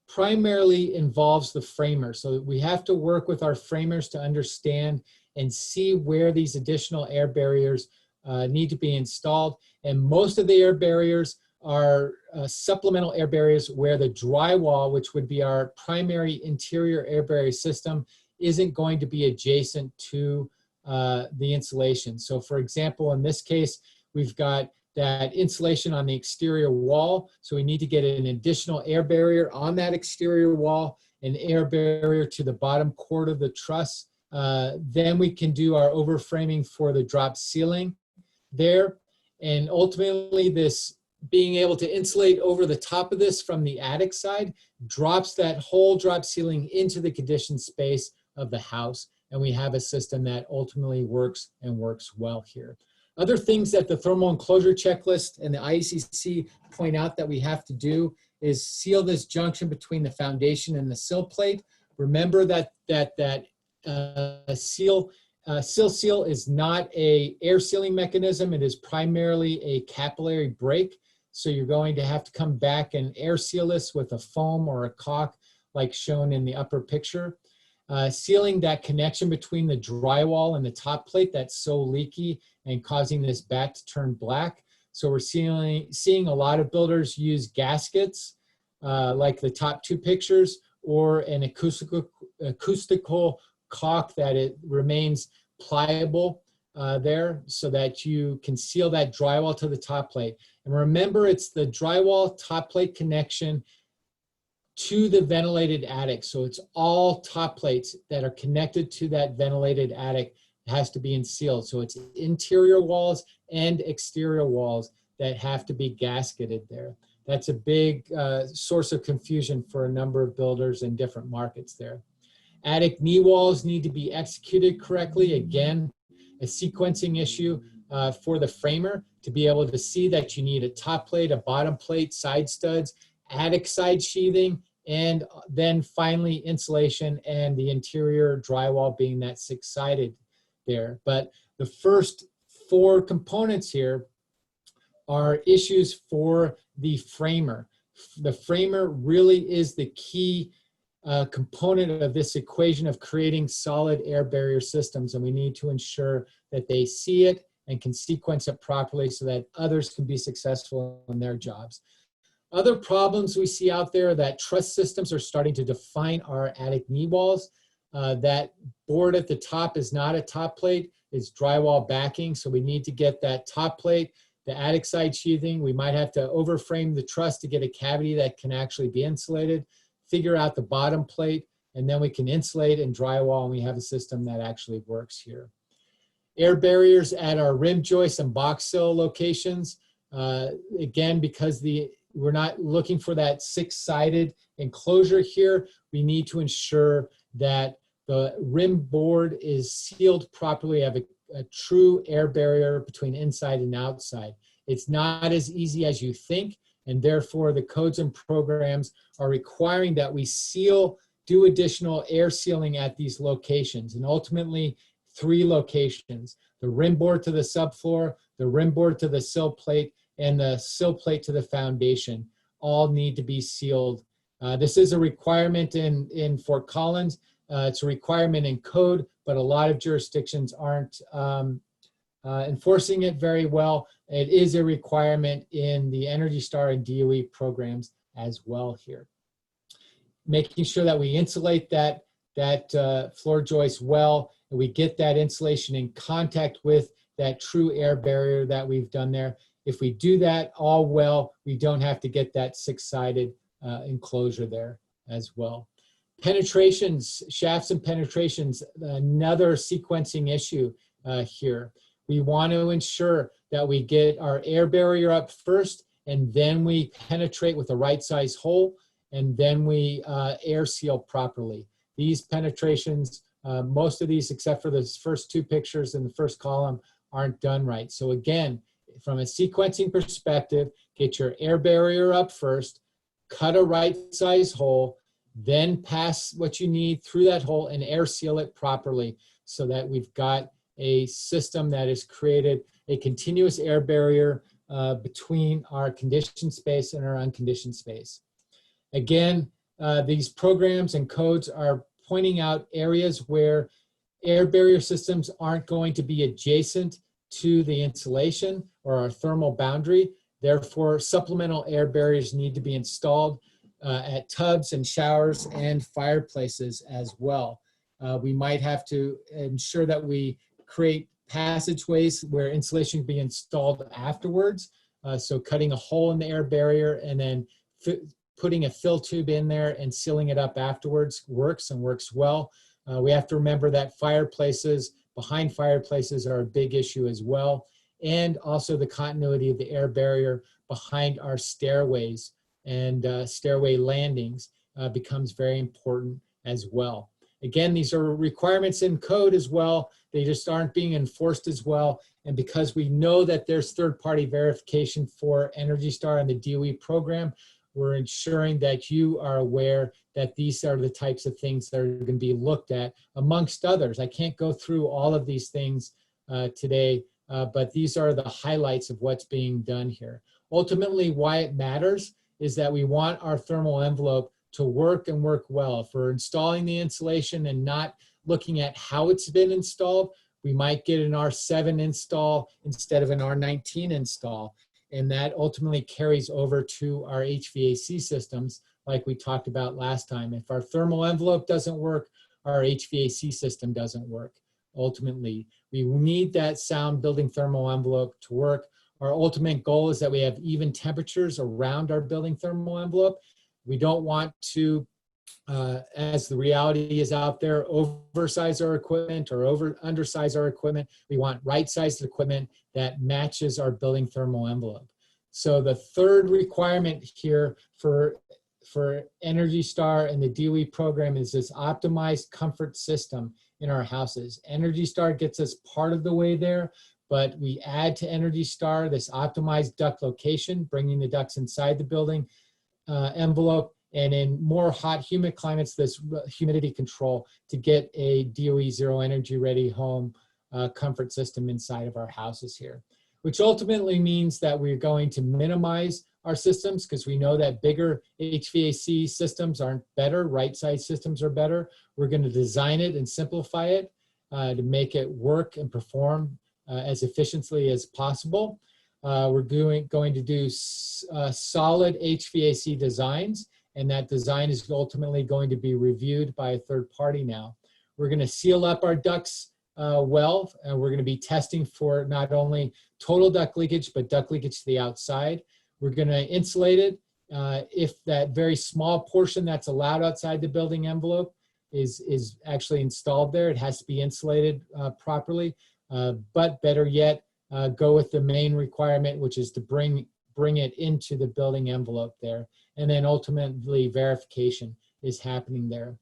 primarily involves the framer. So we have to work with our framers to understand and see where these additional air barriers need to be installed. And most of the air barriers are supplemental air barriers where the drywall, which would be our primary interior air barrier system, isn't going to be adjacent to the insulation. So for example, in this case, we've got that insulation on the exterior wall. So we need to get an additional air barrier on that exterior wall, an air barrier to the bottom cord of the truss. Then we can do our overframing for the drop ceiling there. And ultimately, this being able to insulate over the top of this from the attic side drops that whole drop ceiling into the conditioned space of the house. And we have a system that ultimately works and works well here. Other things that the thermal enclosure checklist and the IECC point out that we have to do is seal this junction between the foundation and the sill plate. Remember that sill seal is not an air sealing mechanism. It is primarily a capillary break. So you're going to have to come back and air seal this with a foam or a caulk like shown in the upper picture. Sealing that connection between the drywall and the top plate that's so leaky and causing this batt to turn black. So we're seeing a lot of builders use gaskets like the top 2 pictures, or an acoustical caulk that it remains pliable there so that you can seal that drywall to the top plate. And remember, it's the drywall top plate connection to the ventilated attic. So it's all top plates that are connected to that ventilated attic has to be sealed. So it's interior walls and exterior walls that have to be gasketed there. That's a big source of confusion for a number of builders in different markets there. Attic knee walls need to be executed correctly. Again, a sequencing issue for the framer to be able to see that you need a top plate, a bottom plate, side studs, attic side sheathing, and then finally insulation and the interior drywall being that 6-sided there. But the first 4 components here are issues for the framer. The framer really is the key component of this equation of creating solid air barrier systems, and we need to ensure that they see it and can sequence it properly so that others can be successful in their jobs. Other problems we see out there that truss systems are starting to define our attic knee walls. That board at the top is not a top plate, it's drywall backing, so we need to get that top plate, the attic side sheathing. We might have to overframe the truss to get a cavity that can actually be insulated, figure out the bottom plate, and then we can insulate and drywall, and we have a system that actually works here. Air barriers at our rim joists and box sill locations. Again, because we're not looking for that 6-sided enclosure here, we need to ensure that the rim board is sealed properly, have a true air barrier between inside and outside. It's not as easy as you think, and therefore the codes and programs are requiring that we do additional air sealing at these locations, and ultimately 3 locations: the rim board to the subfloor, the rim board to the sill plate, and the sill plate to the foundation. All need to be sealed. This is a requirement in Fort Collins. It's a requirement in code, but a lot of jurisdictions aren't enforcing it very well. It is a requirement in the Energy Star and DOE programs as well here. Making sure that we insulate that floor joist well, and we get that insulation in contact with that true air barrier that we've done there. If we do that all well, we don't have to get that six-sided enclosure there as well. Penetrations, shafts and penetrations, another sequencing issue here. We want to ensure that we get our air barrier up first, and then we penetrate with the right size hole, and then we air seal properly. These penetrations, most of these except for the first two pictures in the first column, aren't done right. So again, from a sequencing perspective, get your air barrier up first, cut a right size hole, then pass what you need through that hole and air seal it properly so that we've got a system that has created a continuous air barrier between our conditioned space and our unconditioned space. Again, these programs and codes are pointing out areas where air barrier systems aren't going to be adjacent to the insulation or our thermal boundary. Therefore, supplemental air barriers need to be installed at tubs and showers and fireplaces as well. We might have to ensure that we create passageways where insulation can be installed afterwards. So cutting a hole in the air barrier and then putting a fill tube in there and sealing it up afterwards works and works well. We have to remember that fireplaces, behind fireplaces are a big issue as well. And also the continuity of the air barrier behind our stairways and stairway landings becomes very important as well. Again, these are requirements in code as well. They just aren't being enforced as well. And because we know that there's third-party verification for Energy Star and the DOE program, we're ensuring that you are aware that these are the types of things that are going to be looked at amongst others. I can't go through all of these things today, but these are the highlights of what's being done here. Ultimately, why it matters is that we want our thermal envelope to work and work well. If we're installing the insulation and not looking at how it's been installed, we might get an R7 install instead of an R19 install. And that ultimately carries over to our HVAC systems like we talked about last time. If our thermal envelope doesn't work, our HVAC system doesn't work. Ultimately, we need that sound building thermal envelope to work. Our ultimate goal is that we have even temperatures around our building thermal envelope. We don't want to, as the reality is out there, oversize our equipment or undersize our equipment. We want right-sized equipment that matches our building thermal envelope. So the third requirement here for Energy Star and the DOE program is this optimized comfort system in our houses. Energy Star gets us part of the way there, but we add to Energy Star this optimized duct location, bringing the ducts inside the building envelope, and in more hot, humid climates, this humidity control to get a DOE Zero Energy Ready home comfort system inside of our houses here, which ultimately means that we're going to minimize our systems because we know that bigger HVAC systems aren't better, right-sized systems are better. We're going to design it and simplify it to make it work and perform as efficiently as possible. We're going to do solid HVAC designs, and that design is ultimately going to be reviewed by a third party now. We're going to seal up our ducts well, and we're going to be testing for not only total duct leakage, but duct leakage to the outside. We're going to insulate it. If that very small portion that's allowed outside the building envelope is actually installed there, it has to be insulated properly. But better yet, go with the main requirement, which is to bring it into the building envelope there. And then ultimately verification is happening there.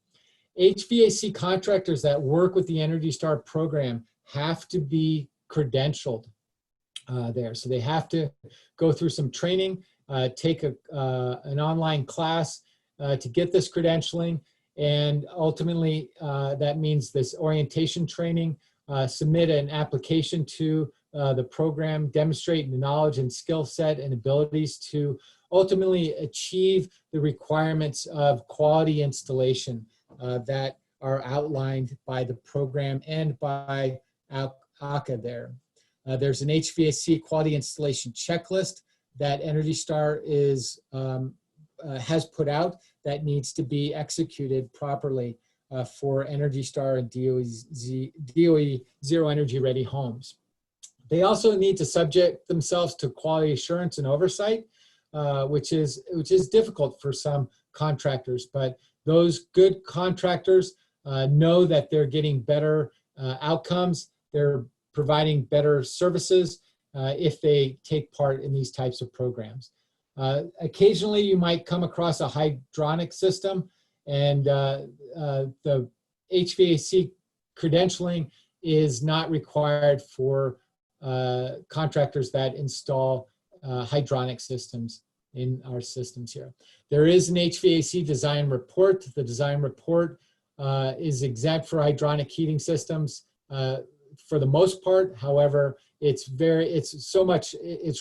HVAC contractors that work with the Energy Star program have to be credentialed there. So they have to go through some training, take an online class to get this credentialing. And ultimately, that means this orientation training, submit an application to the program, demonstrate the knowledge and skill set and abilities to ultimately achieve the requirements of quality installation that are outlined by the program and by ACA there. There's an HVAC quality installation checklist that Energy Star has put out that needs to be executed properly for Energy Star and DOE Zero Energy Ready homes. They also need to subject themselves to quality assurance and oversight, which is difficult for some contractors, but those good contractors know that they're getting better outcomes, they're providing better services if they take part in these types of programs. Occasionally you might come across a hydronic system, and the HVAC credentialing is not required for contractors that install hydronic systems in our systems here. There is an HVAC design report. The design report is exempt for hydronic heating systems for the most part. However, it's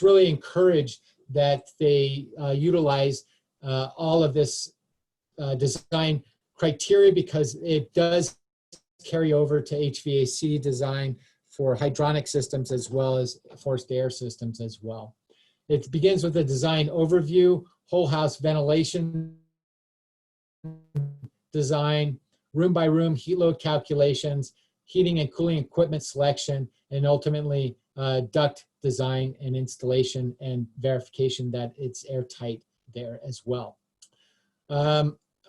really encouraged that they utilize all of this design criteria, because it does carry over to HVAC design for hydronic systems as well as forced air systems as well. It begins with a design overview, whole house ventilation design, room by room heat load calculations, heating and cooling equipment selection, and ultimately duct design and installation and verification that it's airtight there as well.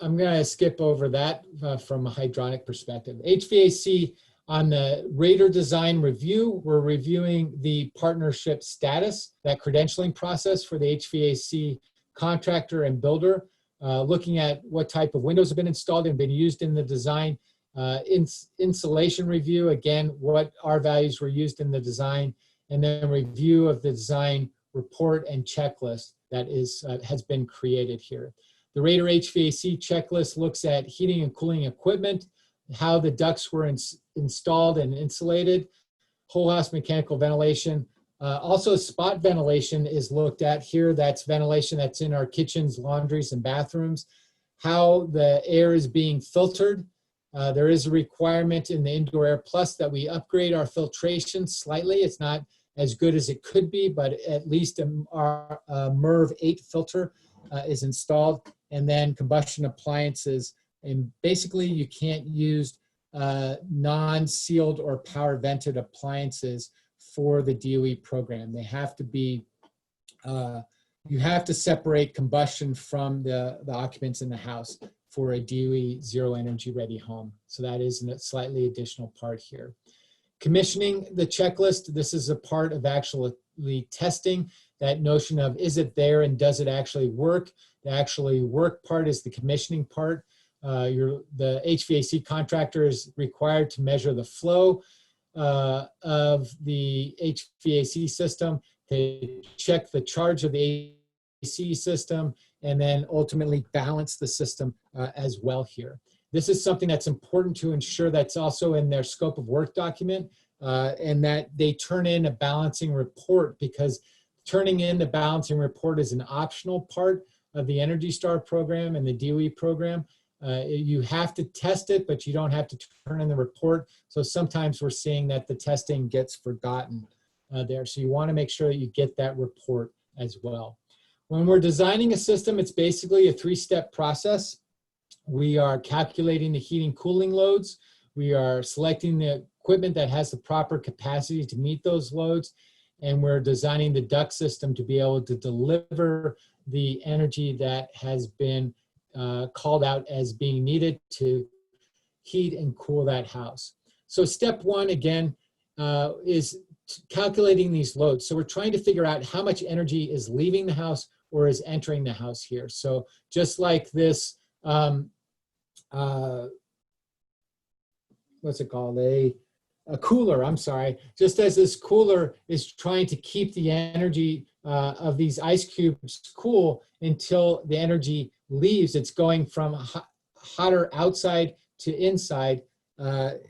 I'm going to skip over that from a hydronic perspective. HVAC, on the Rater design review, we're reviewing the partnership status, that credentialing process for the HVAC contractor and builder, looking at what type of windows have been installed and been used in the design. Insulation review, again, what R values were used in the design, and then review of the design report and checklist that has been created here. The Rater HVAC checklist looks at heating and cooling equipment, how the ducts were installed and insulated, whole house mechanical ventilation. Also, spot ventilation is looked at here. That's ventilation that's in our kitchens, laundries, and bathrooms. How the air is being filtered. There is a requirement in the Indoor Air Plus that we upgrade our filtration slightly. It's not as good as it could be, but at least our MERV 8 filter is installed. And then combustion appliances. And basically, you can't use non-sealed or power vented appliances for the DOE program. They have to be, you have to separate combustion from the occupants in the house for a DOE Zero Energy Ready home. So that is a slightly additional part here. Commissioning the checklist, this is a part of actually testing that notion of, is it there and does it actually work? The actually work part is the commissioning part. The HVAC contractor is required to measure the flow of the HVAC system, to check the charge of the AC system, and then ultimately balance the system as well here. This is something that's important to ensure that's also in their scope of work document, and that they turn in a balancing report, because turning in the balancing report is an optional part of the Energy Star program and the DOE program. You have to test it, but you don't have to turn in the report. So sometimes we're seeing that the testing gets forgotten there. So you want to make sure that you get that report as well. When we're designing a system, it's basically a three-step process. We are calculating the heating cooling loads. We are selecting the equipment that has the proper capacity to meet those loads. And we're designing the duct system to be able to deliver the energy that has been called out as being needed to heat and cool that house. So step one, again, is calculating these loads. So we're trying to figure out how much energy is leaving the house or is entering the house here. So just like this, what's it called? A cooler, I'm sorry. Just as this cooler is trying to keep the energy of these ice cubes cool until the energy leaves, it's going from hotter outside to inside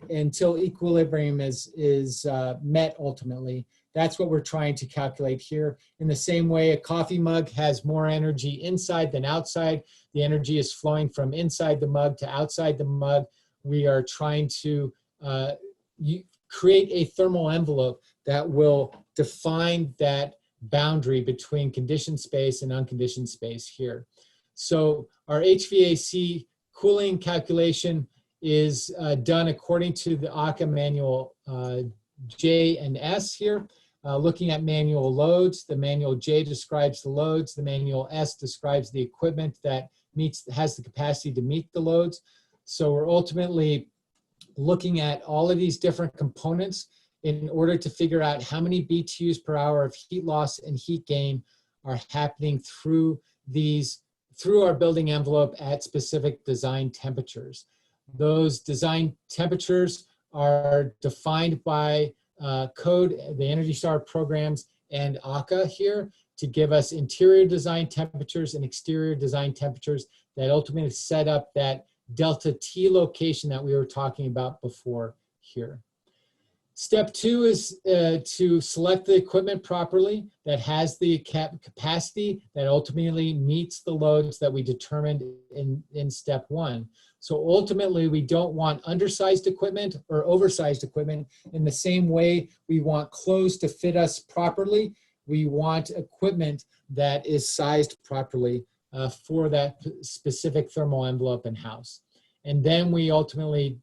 until equilibrium is met ultimately. That's what we're trying to calculate here. In the same way, a coffee mug has more energy inside than outside. The energy is flowing from inside the mug to outside the mug. we are trying to create a thermal envelope that will define that boundary between conditioned space and unconditioned space here. So our HVAC cooling calculation is done according to the ACA manual J and S here. Looking at manual loads, the manual J describes the loads, the manual S describes the equipment that has the capacity to meet the loads. So we're ultimately looking at all of these different components in order to figure out how many BTUs per hour of heat loss and heat gain are happening through our building envelope at specific design temperatures. Those design temperatures are defined by code, the Energy Star programs, and ACA here to give us interior design temperatures and exterior design temperatures that ultimately set up that delta T location that we were talking about before here. Step 2 is to select the equipment properly that has the capacity that ultimately meets the loads that we determined in step 1. So ultimately, we don't want undersized equipment or oversized equipment. In the same way we want clothes to fit us properly, we want equipment that is sized properly for that specific thermal envelope and house. And then we ultimately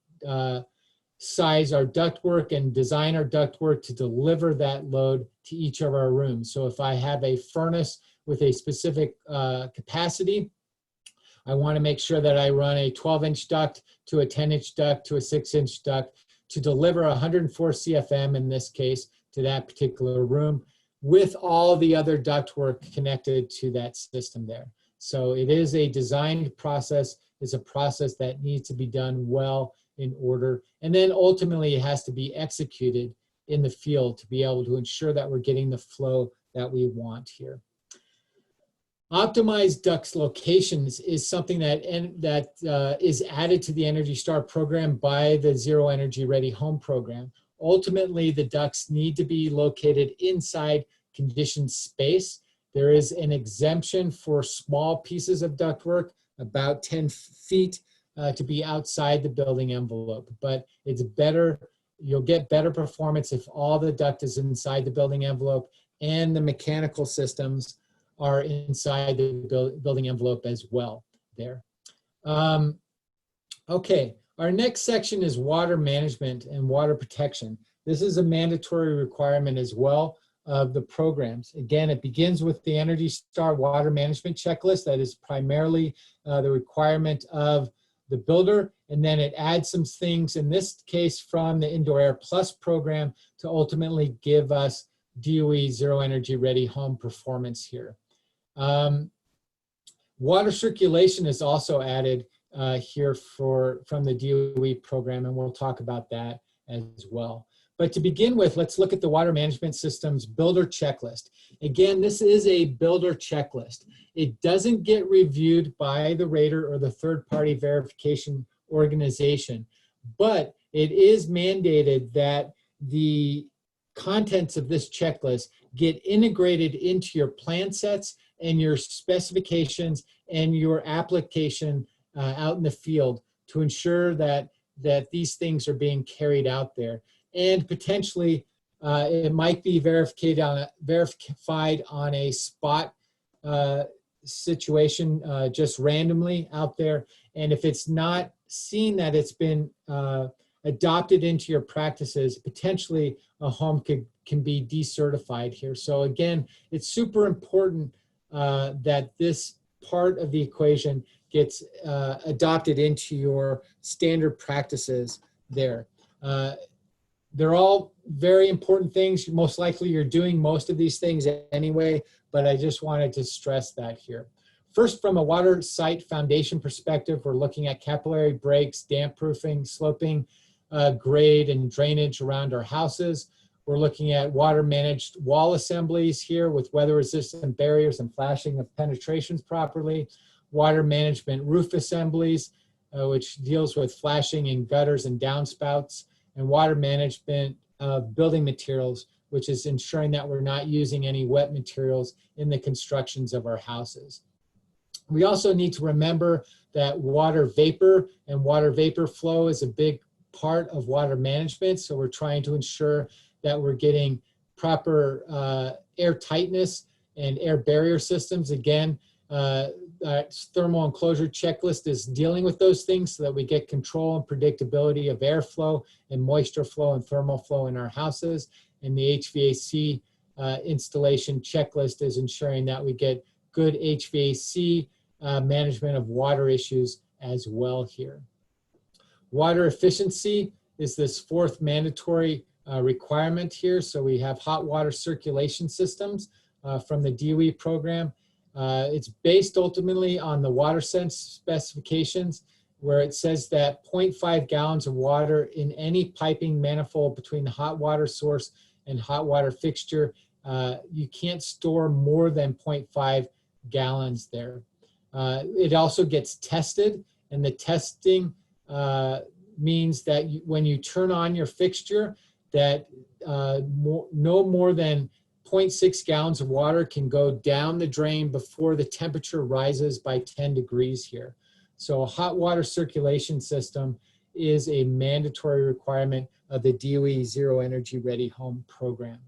size our ductwork and design our ductwork to deliver that load to each of our rooms. So if I have a furnace with a specific capacity, I want to make sure that I run a 12-inch duct to a 10-inch duct to a 6-inch duct to deliver 104 CFM in this case to that particular room with all the other ductwork connected to that system there. So it is a designed process. It's a process that needs to be done well in order. And then ultimately it has to be executed in the field to be able to ensure that we're getting the flow that we want here. Optimized ducts locations is something that is added to the Energy Star program by the Zero Energy Ready Home program. Ultimately, the ducts need to be located inside conditioned space. There is an exemption for small pieces of ductwork, about 10 feet, to be outside the building envelope. But it's better, you'll get better performance if all the duct is inside the building envelope and the mechanical systems are inside the building envelope as well there. Okay, our next section is water management and water protection. This is a mandatory requirement as well of the programs. Again, it begins with the Energy Star water management checklist that is primarily the requirement of the builder, and then it adds some things, in this case from the Indoor Air Plus program, to ultimately give us DOE Zero Energy Ready home performance here. Water circulation is also added here from the DOE program, and we'll talk about that as well. But to begin with, let's look at the Water Management Systems Builder Checklist. Again, this is a builder checklist. It doesn't get reviewed by the rater or the third-party verification organization, but it is mandated that the contents of this checklist get integrated into your plan sets and your specifications and your application out in the field to ensure that these things are being carried out there. And potentially it might be verified on a spot situation just randomly out there. And if it's not seen that it's been adopted into your practices, potentially a home can be decertified here. So again, it's super important that this part of the equation gets adopted into your standard practices there. They're all very important things. Most likely you're doing most of these things anyway, but I just wanted to stress that here. First, from a water site foundation perspective, we're looking at capillary breaks, damp proofing, sloping, grade and drainage around our houses. We're looking at water managed wall assemblies here with weather resistant barriers and flashing of penetrations properly. Water management roof assemblies, which deals with flashing in gutters and downspouts. And water management of building materials, which is ensuring that we're not using any wet materials in the constructions of our houses. We also need to remember that water vapor and water vapor flow is a big part of water management. So we're trying to ensure that we're getting proper air tightness and air barrier systems. Again, that thermal enclosure checklist is dealing with those things so that we get control and predictability of airflow and moisture flow and thermal flow in our houses. And the HVAC installation checklist is ensuring that we get good HVAC management of water issues as well here. Water efficiency is this fourth mandatory requirement here. So we have hot water circulation systems from the DOE program. It's based ultimately on the WaterSense specifications, where it says that 0.5 gallons of water in any piping manifold between the hot water source and hot water fixture, you can't store more than 0.5 gallons there. It also gets tested, and the testing means that when you turn on your fixture, that no more than 0.6 gallons of water can go down the drain before the temperature rises by 10 degrees here. So a hot water circulation system is a mandatory requirement of the DOE Zero Energy Ready Home program.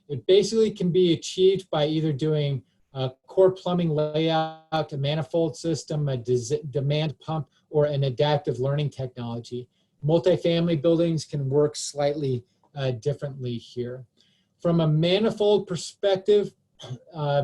It basically can be achieved by either doing a core plumbing layout, a manifold system, a demand pump, or an adaptive learning technology. Multifamily buildings can work slightly differently here. From a manifold perspective,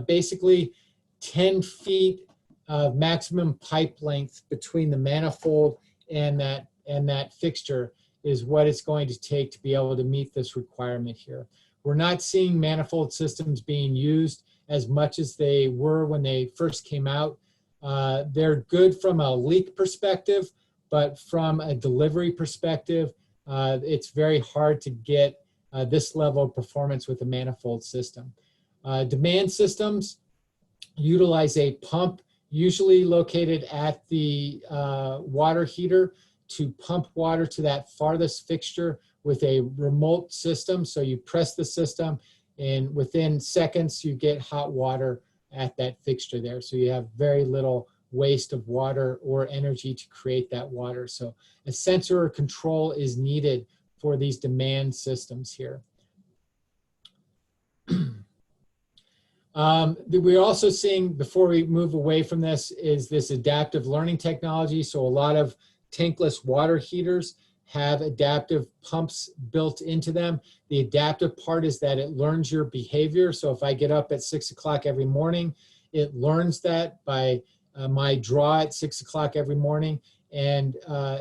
basically 10 feet of maximum pipe length between the manifold and that fixture is what it's going to take to be able to meet this requirement here. We're not seeing manifold systems being used as much as they were when they first came out. They're good from a leak perspective, but from a delivery perspective, it's very hard to get this level of performance with a manifold system. Demand systems utilize a pump, usually located at the water heater, to pump water to that farthest fixture with a remote system. So you press the system, and within seconds you get hot water at that fixture there. So you have very little waste of water or energy to create that water. So a sensor or control is needed for these demand systems here. We're also seeing, before we move away from this, is this adaptive learning technology. So a lot of tankless water heaters have adaptive pumps built into them. The adaptive part is that it learns your behavior. So if I get up at 6 o'clock every morning, it learns that by my draw at 6 o'clock every morning, and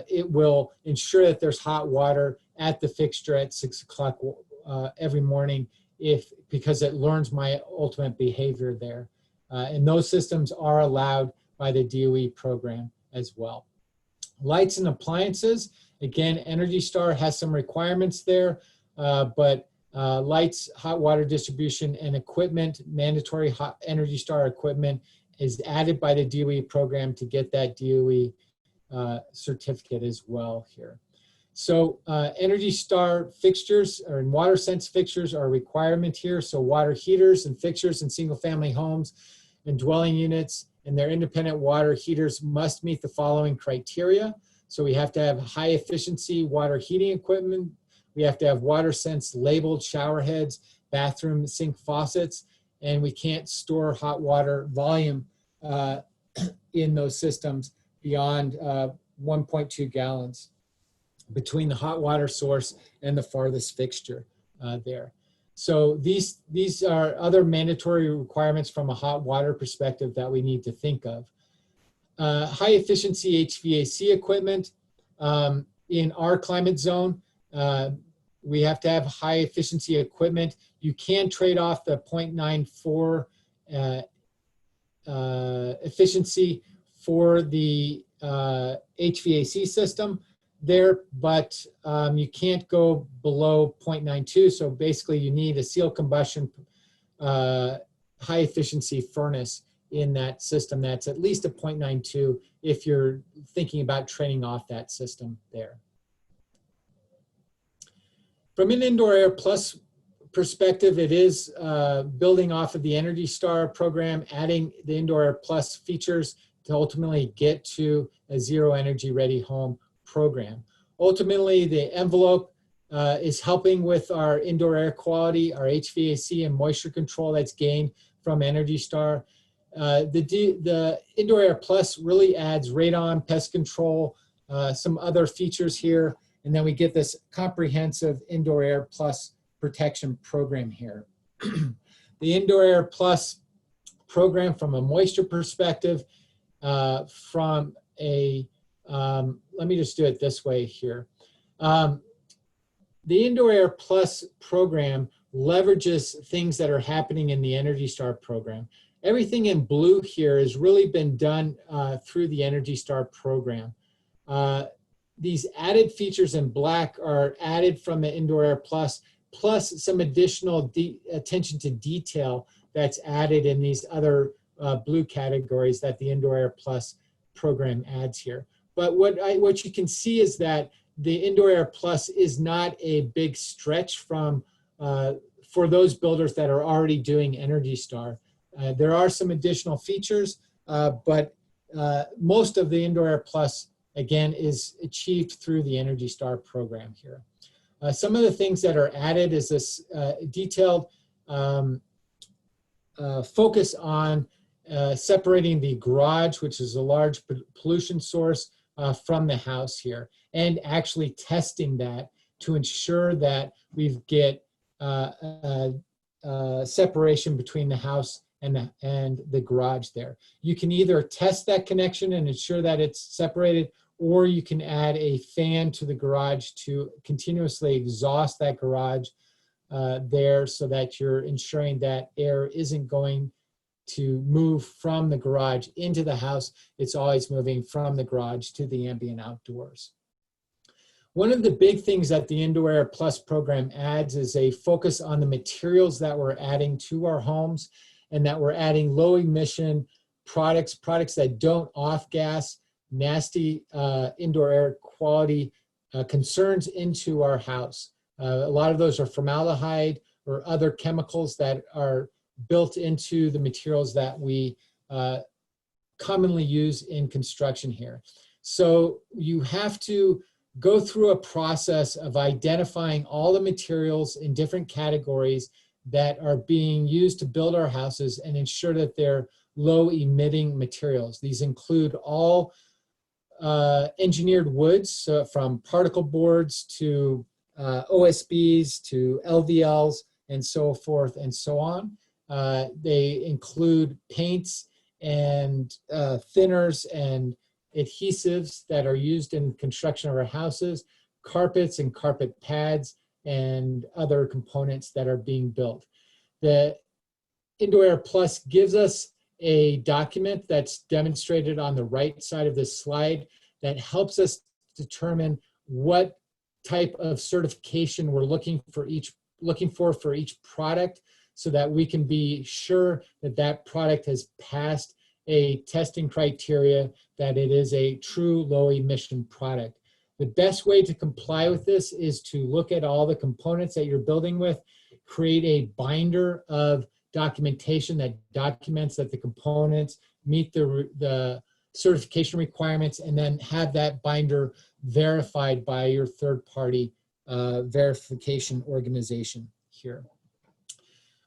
it will ensure that there's hot water at the fixture at 6 o'clock every morning, because it learns my ultimate behavior there. And those systems are allowed by the DOE program as well. Lights and appliances, again, Energy Star has some requirements there, but lights, hot water distribution, and equipment, mandatory Energy Star equipment is added by the DOE program to get that DOE certificate as well here. So Energy Star fixtures or WaterSense fixtures are a requirement here. So water heaters and fixtures in single family homes and dwelling units and their independent water heaters must meet the following criteria. So we have to have high efficiency water heating equipment. We have to have WaterSense labeled shower heads, bathroom sink faucets, and we can't store hot water volume in those systems beyond 1.2 gallons between the hot water source and the farthest fixture there. So these are other mandatory requirements from a hot water perspective that we need to think of. High efficiency HVAC equipment. In our climate zone, we have to have high efficiency equipment. You can trade off the 0.94 efficiency for the HVAC system there, but you can't go below 0.92. So basically you need a seal combustion high efficiency furnace in that system that's at least a 0.92 if you're thinking about trading off that system there. From an indoor air plus perspective, it is building off of the Energy Star program, adding the Indoor Air Plus features to ultimately get to a Zero Energy Ready home program. Ultimately, the envelope is helping with our indoor air quality, our HVAC and moisture control that's gained from Energy Star. The Indoor Air Plus really adds radon, pest control, some other features here, and then we get this comprehensive Indoor Air Plus protection program here. The Indoor Air Plus program from a moisture perspective, from a, let me just do it this way here. The Indoor Air Plus program leverages things that are happening in the Energy Star program. Everything in blue here has really been done through the Energy Star program. These added features in black are added from the Indoor Air Plus some additional attention to detail that's added in these other blue categories that the Indoor Air Plus program adds here. But what you can see is that the Indoor Air Plus is not a big stretch from for those builders that are already doing Energy Star. There are some additional features, but most of the Indoor Air Plus, again, is achieved through the Energy Star program here. Some of the things that are added is this detailed focus on separating the garage, which is a large pollution source, from the house here, and actually testing that to ensure that we get separation between the house and the garage there. You can either test that connection and ensure that it's separated, or you can add a fan to the garage to continuously exhaust that garage there, so that you're ensuring that air isn't going to move from the garage into the house. It's always moving from the garage to the ambient outdoors. One of the big things that the Indoor Air Plus program adds is a focus on the materials that we're adding to our homes, and that we're adding low emission products that don't off-gas nasty indoor air quality concerns into our house. A lot of those are formaldehyde or other chemicals that are built into the materials that we commonly use in construction here. So you have to go through a process of identifying all the materials in different categories that are being used to build our houses and ensure that they're low emitting materials. These include all engineered woods, from particle boards to OSBs to LVLs and so forth and so on. They include paints and thinners and adhesives that are used in construction of our houses, carpets and carpet pads, and other components that are being built. The Indoor Air Plus gives us a document that's demonstrated on the right side of this slide that helps us determine what type of certification we're looking for each product, so that we can be sure that that product has passed a testing criteria, that it is a true low emission product. The best way to comply with this is to look at all the components that you're building with, create a binder of documentation that documents that the components meet the certification requirements, and then have that binder verified by your third-party verification organization here.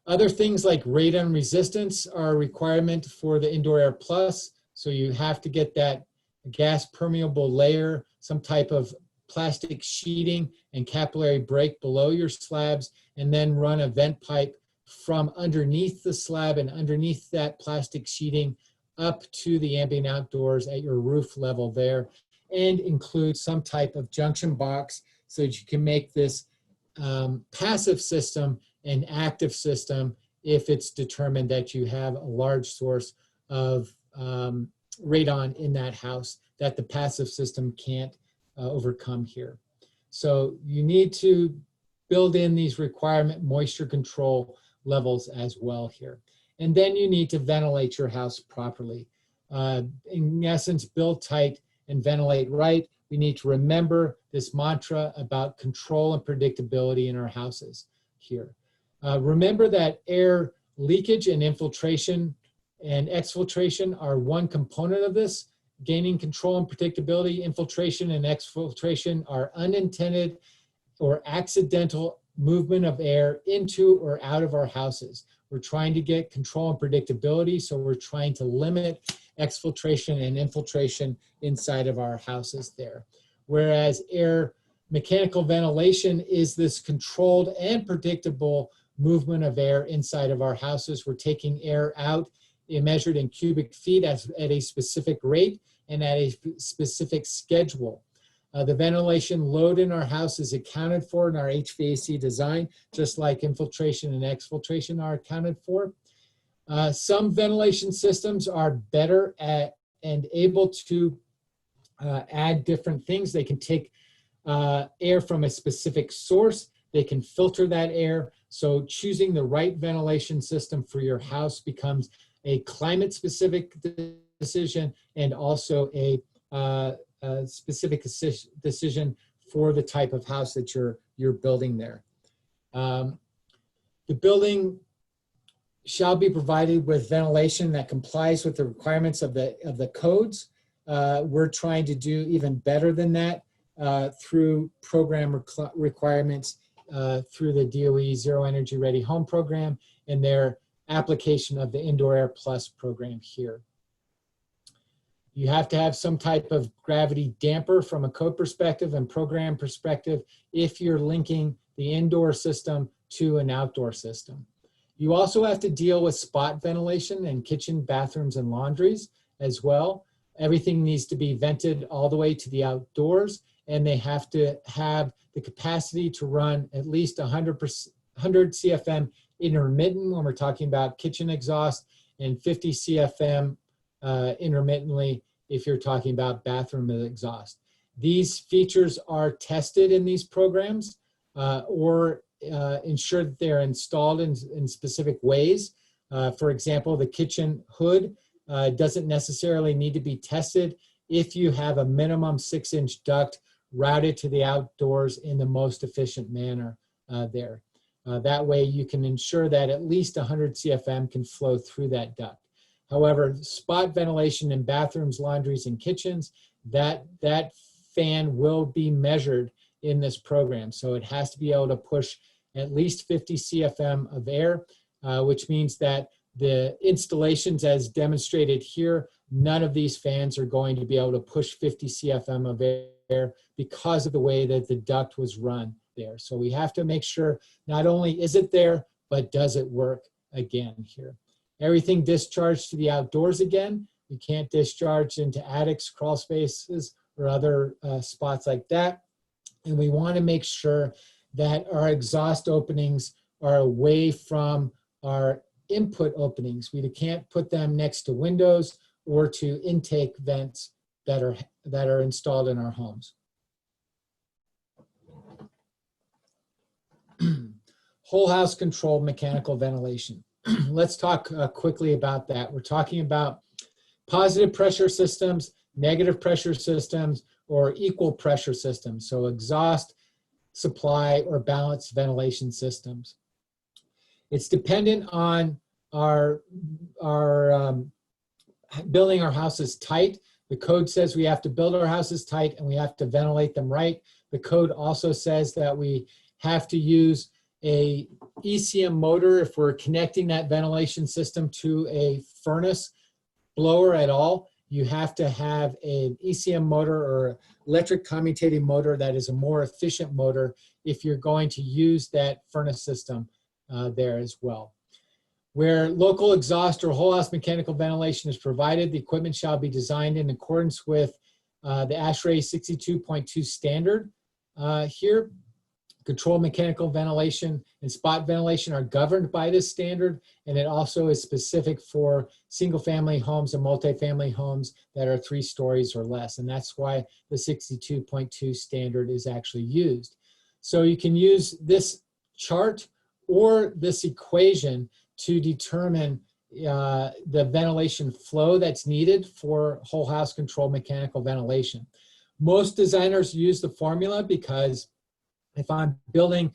Other things like radon resistance are a requirement for the Indoor Air Plus. So you have to get that gas permeable layer, some type of plastic sheeting and capillary break below your slabs, and then run a vent pipe from underneath the slab and underneath that plastic sheeting up to the ambient outdoors at your roof level there, and include some type of junction box so that you can make this passive system an active system if it's determined that you have a large source of radon in that house that the passive system can't overcome here. So you need to build in these requirement moisture control levels as well here. And then you need to ventilate your house properly. In essence, build tight and ventilate right. We need to remember this mantra about control and predictability in our houses here. Remember that air leakage and infiltration and exfiltration are one component of this. Gaining control and predictability, infiltration and exfiltration are unintended or accidental movement of air into or out of our houses. We're trying to get control and predictability, so we're trying to limit exfiltration and infiltration inside of our houses there. Whereas air mechanical ventilation is this controlled and predictable movement of air inside of our houses. We're taking air out, measured in cubic feet at a specific rate and at a specific schedule. The ventilation load in our house is accounted for in our HVAC design, just like infiltration and exfiltration are accounted for. Some ventilation systems are better at and able to add different things. They can take air from a specific source. They can filter that air. So choosing the right ventilation system for your house becomes a climate-specific decision and also a specific decision for the type of house that you're building there. The building shall be provided with ventilation that complies with the requirements of the codes. We're trying to do even better than that through program requirements through the DOE Zero Energy Ready Home program and their application of the Indoor Air Plus program here. You have to have some type of gravity damper from a code perspective and program perspective if you're linking the indoor system to an outdoor system. You also have to deal with spot ventilation in kitchen, bathrooms, and laundries as well. Everything needs to be vented all the way to the outdoors, and they have to have the capacity to run at least 100 CFM intermittent when we're talking about kitchen exhaust, and 50 CFM intermittently if you're talking about bathroom exhaust. These features are tested in these programs or ensure that they're installed in specific ways. For example, the kitchen hood doesn't necessarily need to be tested if you have a minimum 6-inch duct routed to the outdoors in the most efficient manner there. That way you can ensure that at least 100 CFM can flow through that duct. However, spot ventilation in bathrooms, laundries, and kitchens, that fan will be measured in this program. So it has to be able to push at least 50 CFM of air, which means that the installations as demonstrated here, none of these fans are going to be able to push 50 CFM of air because of the way that the duct was run there. So we have to make sure not only is it there, but does it work again here. Everything discharged to the outdoors again. We can't discharge into attics, crawl spaces, or other spots like that. And we want to make sure that our exhaust openings are away from our input openings. We can't put them next to windows or to intake vents that are installed in our homes. Whole house controlled mechanical ventilation. Let's talk quickly about that. We're talking about positive pressure systems, negative pressure systems, or equal pressure systems. So exhaust, supply, or balanced ventilation systems. It's dependent on our building our houses tight. The code says we have to build our houses tight and we have to ventilate them right. The code also says that we have to use a ECM motor if we're connecting that ventilation system to a furnace blower at all. You have to have an ECM motor or electric commutating motor that is a more efficient motor if you're going to use that furnace system there as well. Where local exhaust or whole house mechanical ventilation is provided, the equipment shall be designed in accordance with the ASHRAE 62.2 standard here. Controlled mechanical ventilation and spot ventilation are governed by this standard, and it also is specific for single-family homes and multifamily homes that are 3 stories or less, and that's why the 62.2 standard is actually used. So you can use this chart or this equation to determine the ventilation flow that's needed for whole house controlled mechanical ventilation. Most designers use the formula because if I'm building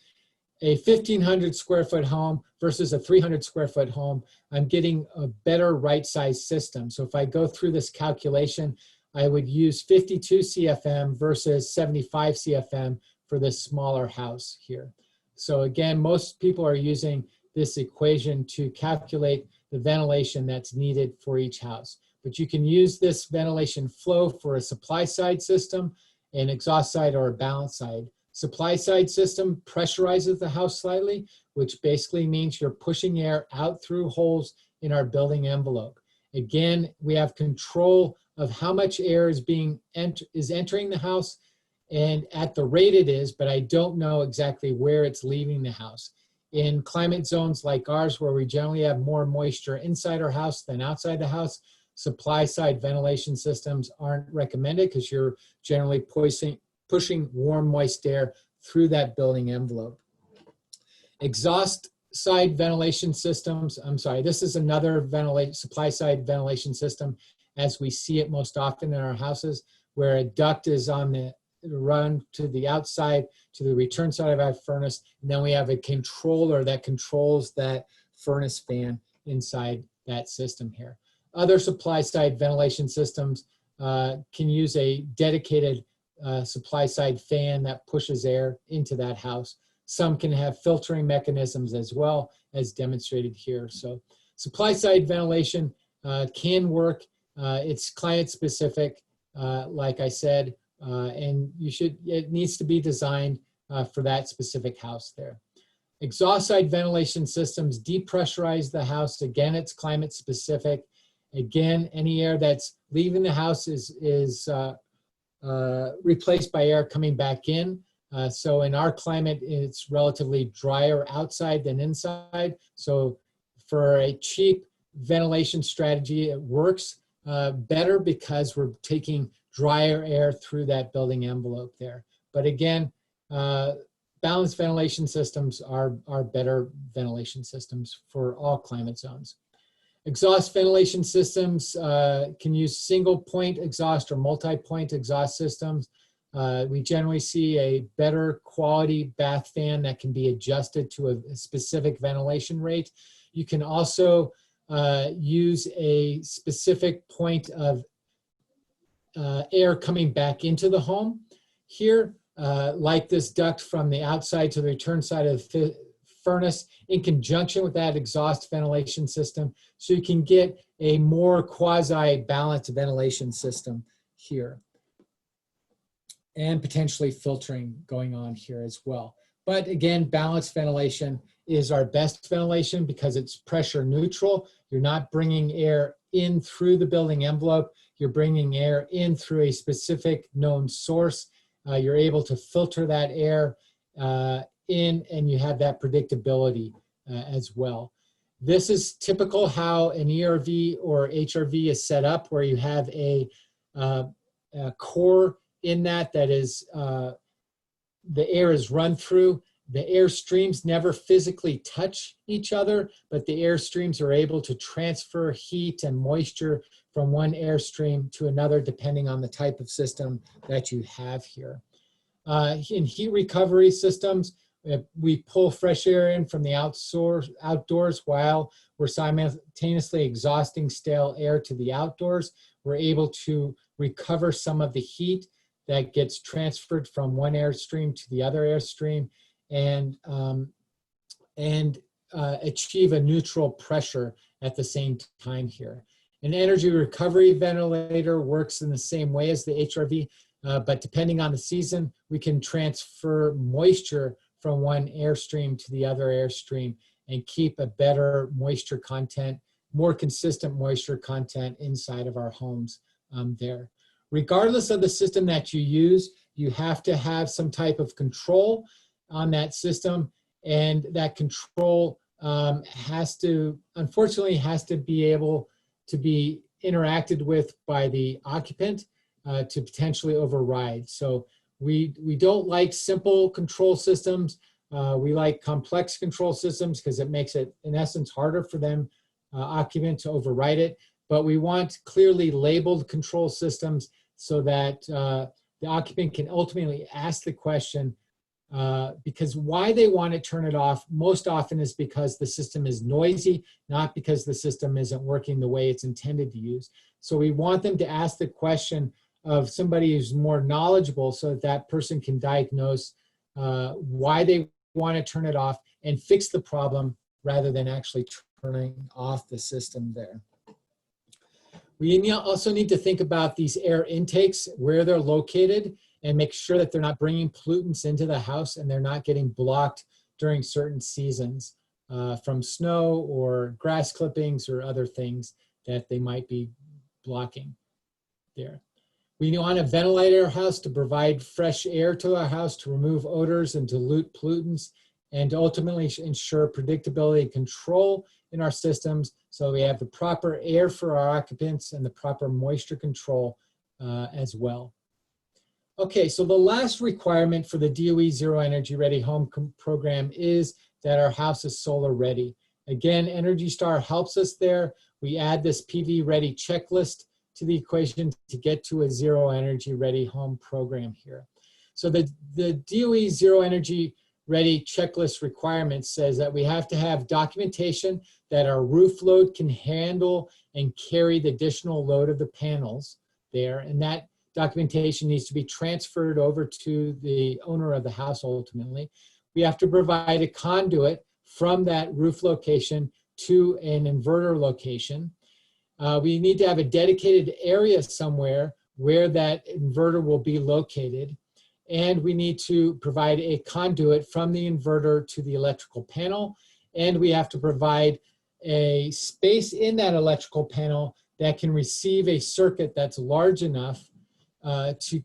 a 1,500 square foot home versus a 300 square foot home, I'm getting a better right size system. So if I go through this calculation, I would use 52 CFM versus 75 CFM for this smaller house here. So again, most people are using this equation to calculate the ventilation that's needed for each house. But you can use this ventilation flow for a supply side system, an exhaust side, or a balance side. Supply side system pressurizes the house slightly, which basically means you're pushing air out through holes in our building envelope. Again, we have control of how much air is entering the house and at the rate it is, but I don't know exactly where it's leaving the house. In climate zones like ours, where we generally have more moisture inside our house than outside the house, supply side ventilation systems aren't recommended because you're generally pushing warm, moist air through that building envelope. Exhaust side ventilation systems, I'm sorry, this is another supply side ventilation system as we see it most often in our houses, where a duct is on the run to the outside, to the return side of our furnace, and then we have a controller that controls that furnace fan inside that system here. Other supply side ventilation systems can use a dedicated supply side fan that pushes air into that house. Some can have filtering mechanisms as well, as demonstrated here. So supply side ventilation can work. It's climate specific, like I said, and it needs to be designed for that specific house there. Exhaust side ventilation systems depressurize the house. Again, it's climate specific. Again, any air that's leaving the house is replaced by air coming back in. So in our climate, it's relatively drier outside than inside. So for a cheap ventilation strategy, it works better because we're taking drier air through that building envelope there. But again, balanced ventilation systems are better ventilation systems for all climate zones. Exhaust ventilation systems can use single point exhaust or multi-point exhaust systems. We generally see a better quality bath fan that can be adjusted to a specific ventilation rate. You can also use a specific point of air coming back into the home. Here, like this duct from the outside to the return side of the furnace in conjunction with that exhaust ventilation system, so you can get a more quasi-balanced ventilation system here. And potentially filtering going on here as well. But again, balanced ventilation is our best ventilation because it's pressure neutral. You're not bringing air in through the building envelope. You're bringing air in through a specific known source. You're able to filter that air in, and you have that predictability as well. This is typical how an ERV or HRV is set up, where you have a core in that is the air is run through. The air streams never physically touch each other, but the air streams are able to transfer heat and moisture from one airstream to another, depending on the type of system that you have here. In heat recovery systems, we pull fresh air in from the outdoors while we're simultaneously exhausting stale air to the outdoors. We're able to recover some of the heat that gets transferred from one airstream to the other airstream and achieve a neutral pressure at the same time here. An energy recovery ventilator works in the same way as the HRV, but depending on the season, we can transfer moisture from one airstream to the other airstream and keep a better moisture content, more consistent moisture content inside of our homes there. Regardless of the system that you use, you have to have some type of control on that system, and that control unfortunately has to be able to be interacted with by the occupant to potentially override. So we don't like simple control systems. We like complex control systems because it makes it, in essence, harder for them, occupant, to override it. But we want clearly labeled control systems so that the occupant can ultimately ask the question, because why they want to turn it off most often is because the system is noisy, not because the system isn't working the way it's intended to use. So we want them to ask the question of somebody who's more knowledgeable so that that person can diagnose why they want to turn it off and fix the problem rather than actually turning off the system there. We also need to think about these air intakes, where they're located, and make sure that they're not bringing pollutants into the house and they're not getting blocked during certain seasons from snow or grass clippings or other things that they might be blocking there. We want to ventilate our house to provide fresh air to our house, to remove odors and dilute pollutants, and to ultimately ensure predictability and control in our systems so we have the proper air for our occupants and the proper moisture control as well. Okay, so the last requirement for the DOE Zero Energy Ready Home program is that our house is solar ready. Again, Energy Star helps us there. We add this PV ready checklist to the equation to get to a Zero Energy Ready Home program here. So the DOE Zero Energy Ready checklist requirement says that we have to have documentation that our roof load can handle and carry the additional load of the panels there, and that documentation needs to be transferred over to the owner of the house ultimately. We have to provide a conduit from that roof location to an inverter location. We need to have a dedicated area somewhere where that inverter will be located. And we need to provide a conduit from the inverter to the electrical panel. And we have to provide a space in that electrical panel that can receive a circuit that's large enough to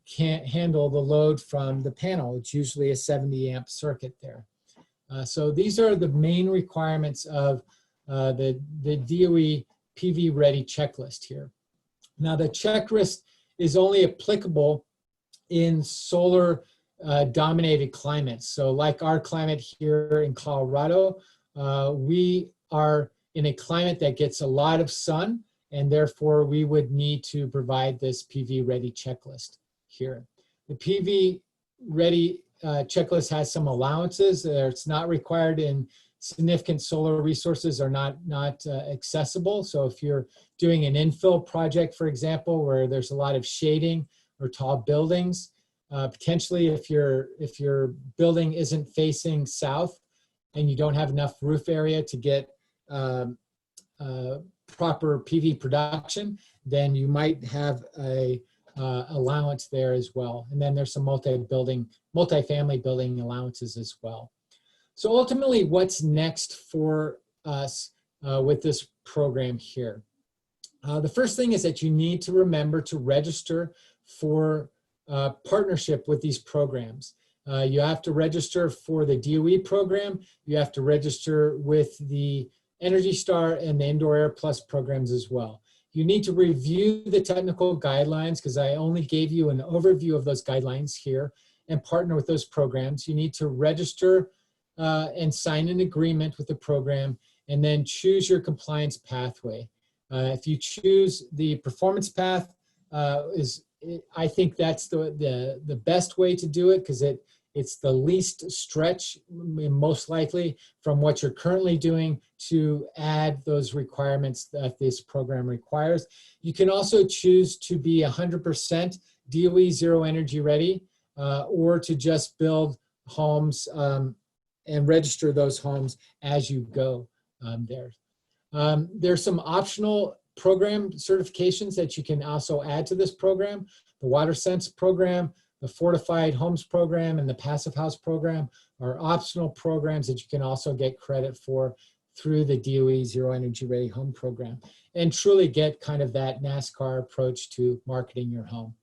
handle the load from the panel. It's usually a 70 amp circuit there. So these are the main requirements of the DOE PV Ready checklist here. Now the checklist is only applicable in solar dominated climates. So like our climate here in Colorado, we are in a climate that gets a lot of sun, and therefore we would need to provide this PV Ready checklist here. The PV Ready checklist has some allowances. It's not required in significant solar resources are not accessible. So if you're doing an infill project, for example, where there's a lot of shading or tall buildings, potentially if your building isn't facing south and you don't have enough roof area to get proper PV production, then you might have a allowance there as well. And then there's some multifamily building allowances as well. So ultimately, what's next for us with this program here? The first thing is that you need to remember to register for partnership with these programs. You have to register for the DOE program. You have to register with the Energy Star and the Indoor Air Plus programs as well. You need to review the technical guidelines because I only gave you an overview of those guidelines here and partner with those programs. You need to register and sign an agreement with the program and then choose your compliance pathway. If you choose the performance path, I think that's the best way to do it because it's the least stretch, most likely, from what you're currently doing to add those requirements that this program requires. You can also choose to be 100% DOE Zero Energy Ready or to just build homes and register those homes as you go there. There's some optional program certifications that you can also add to this program. The WaterSense program, the Fortified Homes program, and the Passive House program are optional programs that you can also get credit for through the DOE Zero Energy Ready Home program and truly get kind of that NASCAR approach to marketing your home.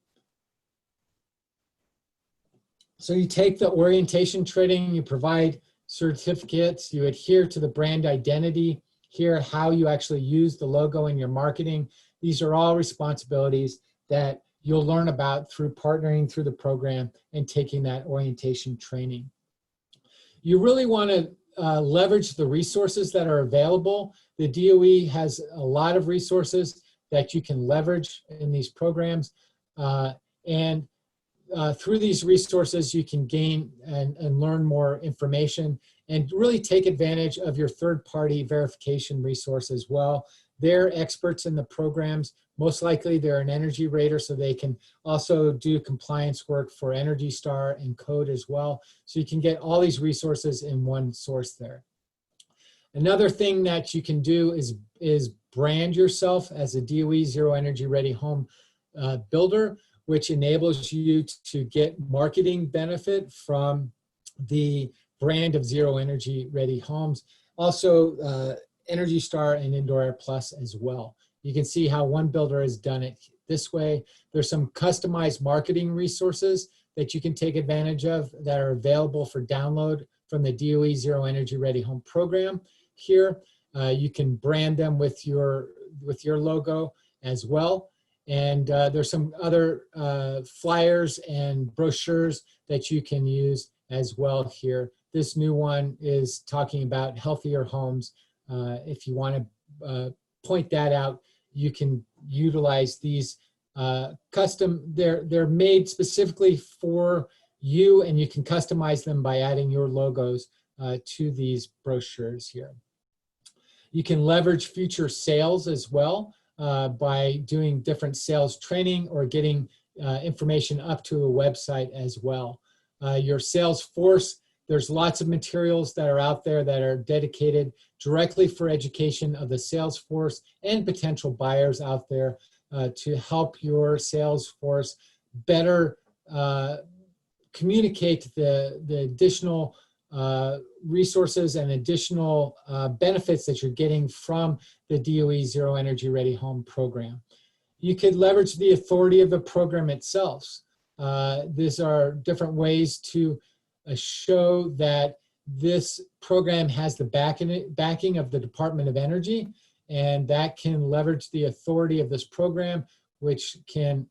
So you take the orientation training, you provide certificates, you adhere to the brand identity here, how you actually use the logo in your marketing. These are all responsibilities that you'll learn about through partnering through the program and taking that orientation training. You really want to leverage the resources that are available. The DOE has a lot of resources that you can leverage in these programs. And through these resources, you can gain and learn more information and really take advantage of your third-party verification resource as well. They're experts in the programs. Most likely they're an energy rater, so they can also do compliance work for Energy Star and code as well. So you can get all these resources in one source there. Another thing that you can do is brand yourself as a DOE Zero Energy Ready home builder, which enables you to get marketing benefit from the brand of Zero Energy Ready homes. Also, Energy Star and Indoor Air Plus as well. You can see how one builder has done it this way. There's some customized marketing resources that you can take advantage of that are available for download from the DOE Zero Energy Ready Home program here. You can brand them with your logo as well. And there's some other flyers and brochures that you can use as well here. This new one is talking about healthier homes. If you want to point that out, you can utilize these custom. They're made specifically for you, and you can customize them by adding your logos to these brochures here. You can leverage future sales as well by doing different sales training or getting information up to a website as well. Your sales force, there's lots of materials that are out there that are dedicated directly for education of the sales force and potential buyers out there to help your sales force better communicate the additional resources and additional benefits that you're getting from the DOE Zero Energy Ready Home program. You could leverage the authority of the program itself. These are different ways to show that this program has the backing of the Department of Energy, and that can leverage the authority of this program, which can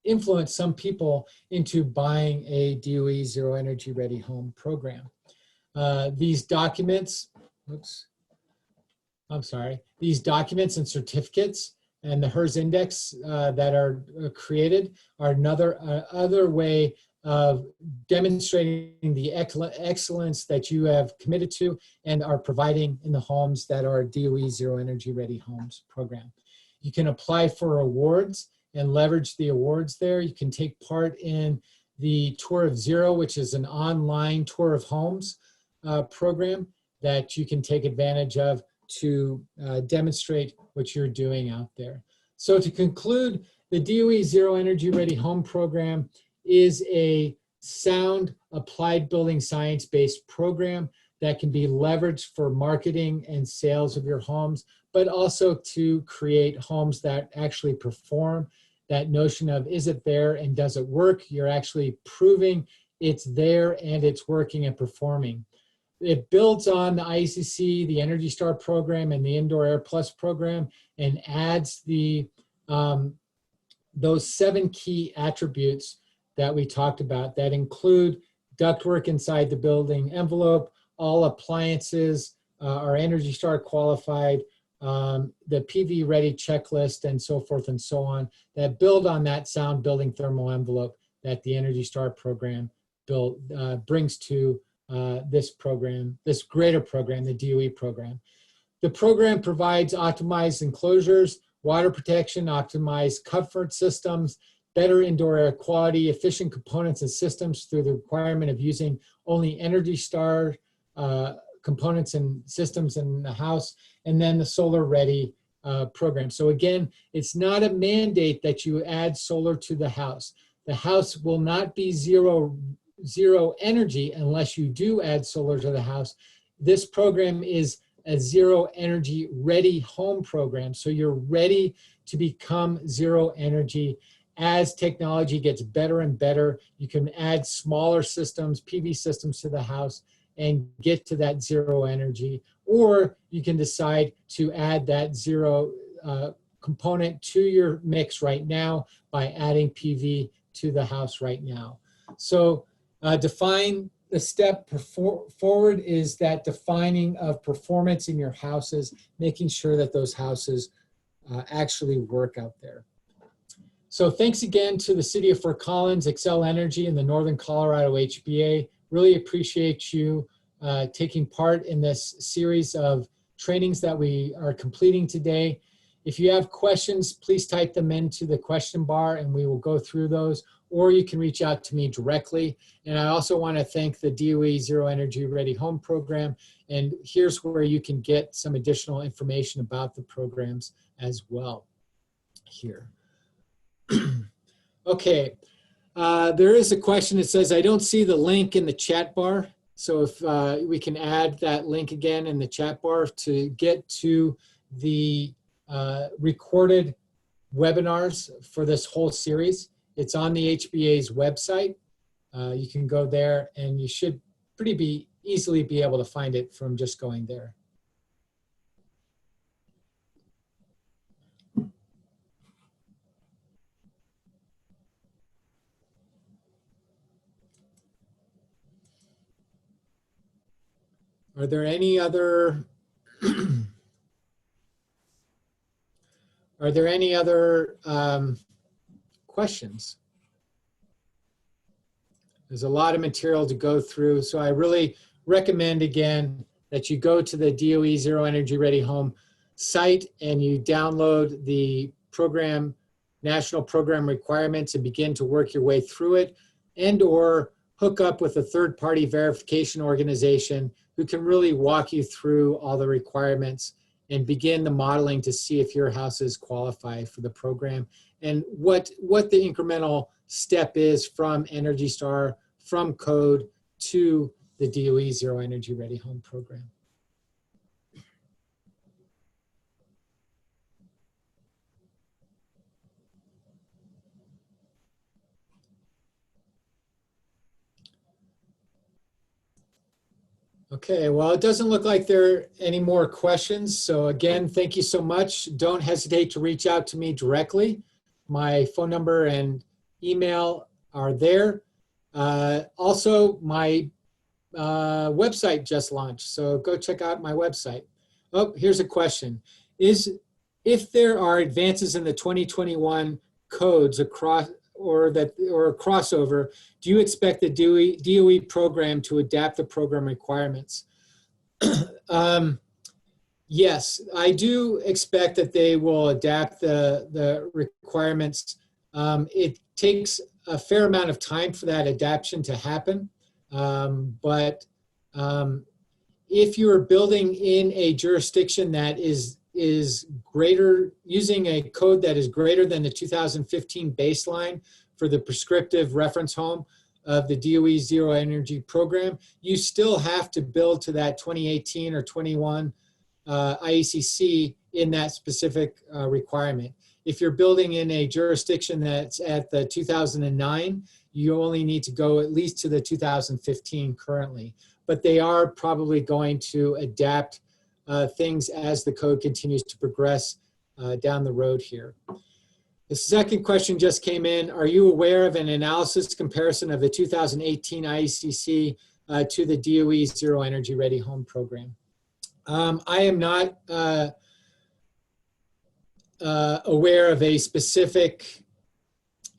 influence some people into buying a DOE Zero Energy Ready Home program. These documents, these documents and certificates and the HERS index that are created are another way of demonstrating the excellence that you have committed to and are providing in the homes that are DOE Zero Energy Ready Homes program. You can apply for awards and leverage the awards there. You can take part in the Tour of Zero, which is an online tour of homes program that you can take advantage of to demonstrate what you're doing out there. So to conclude, the DOE Zero Energy Ready Home program is a sound applied building science-based program that can be leveraged for marketing and sales of your homes, but also to create homes that actually perform. That notion of, is it there and does it work? You're actually proving it's there and it's working and performing. It builds on the IECC, the Energy Star program, and the Indoor Air Plus program, and adds those 7 key attributes that we talked about that include ductwork inside the building envelope, all appliances are Energy Star qualified, the PV ready checklist, and so forth and so on, that build on that sound building thermal envelope that the Energy Star program brings to this program, this greater program, the DOE program. The program provides optimized enclosures, water protection, optimized comfort systems, better indoor air quality, efficient components and systems through the requirement of using only Energy Star components and systems in the house, and then the solar ready program. So again, it's not a mandate that you add solar to the house. The house will not be zero energy unless you do add solar to the house. This program is a zero energy ready home program. So you're ready to become zero energy. As technology gets better and better, you can add smaller systems, PV systems to the house and get to that zero energy. Or you can decide to add that zero component to your mix right now by adding PV to the house right now. So define the step forward is that defining of performance in your houses, making sure that those houses actually work out there. So thanks again to the City of Fort Collins, Xcel Energy, and the Northern Colorado HBA. Really appreciate you taking part in this series of trainings that we are completing today. If you have questions, please type them into the question bar and we will go through those, or you can reach out to me directly. And I also want to thank the DOE Zero Energy Ready Home program. And here's where you can get some additional information about the programs as well here. Okay, there is a question that says, I don't see the link in the chat bar. So if we can add that link again in the chat bar to get to the recorded webinars for this whole series. It's on the HBA's website. You can go there and you should easily be able to find it from just going there. Are there any other questions? There's a lot of material to go through, so I really recommend again that you go to the DOE Zero Energy Ready Home site and you download the program, national program requirements, and begin to work your way through it, and or hook up with a third-party verification organization who can really walk you through all the requirements and begin the modeling to see if your houses qualify for the program and what the incremental step is from Energy Star, from code to the DOE Zero Energy Ready Home program. Okay, well, it doesn't look like there are any more questions. So again, thank you so much. Don't hesitate to reach out to me directly. My phone number and email are there. Also, my website just launched, so go check out my website. Oh, here's a question. If there are advances in the 2021 codes across or a crossover, do you expect the DOE program to adapt the program requirements? Yes, I do expect that they will adapt the requirements. It takes a fair amount of time for that adaptation to happen. But if you're building in a jurisdiction that is greater, using a code that is greater than the 2015 baseline for the prescriptive reference home of the DOE Zero Energy program, you still have to build to that 2018 or 21 IECC in that specific requirement. If you're building in a jurisdiction that's at the 2009, you only need to go at least to the 2015 currently. But they are probably going to adapt things as the code continues to progress down the road here. The second question just came in. Are you aware of an analysis comparison of the 2018 IECC to the DOE Zero Energy Ready Home program? I am not aware of a specific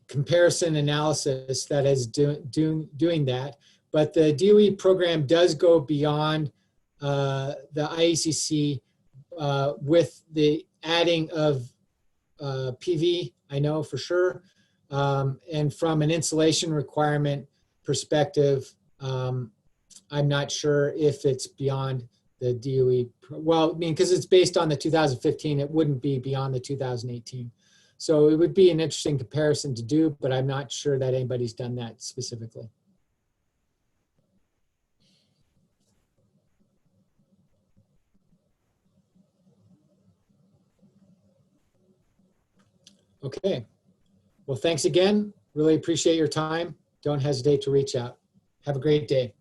comparison analysis that is doing that, but the DOE program does go beyond the IECC with the adding of PV, I know for sure, and from an insulation requirement perspective, I'm not sure if it's beyond the DOE. Well, I mean, because it's based on the 2015, it wouldn't be beyond the 2018. So it would be an interesting comparison to do, but I'm not sure that anybody's done that specifically. Okay. Well, thanks again. Really appreciate your time. Don't hesitate to reach out. Have a great day.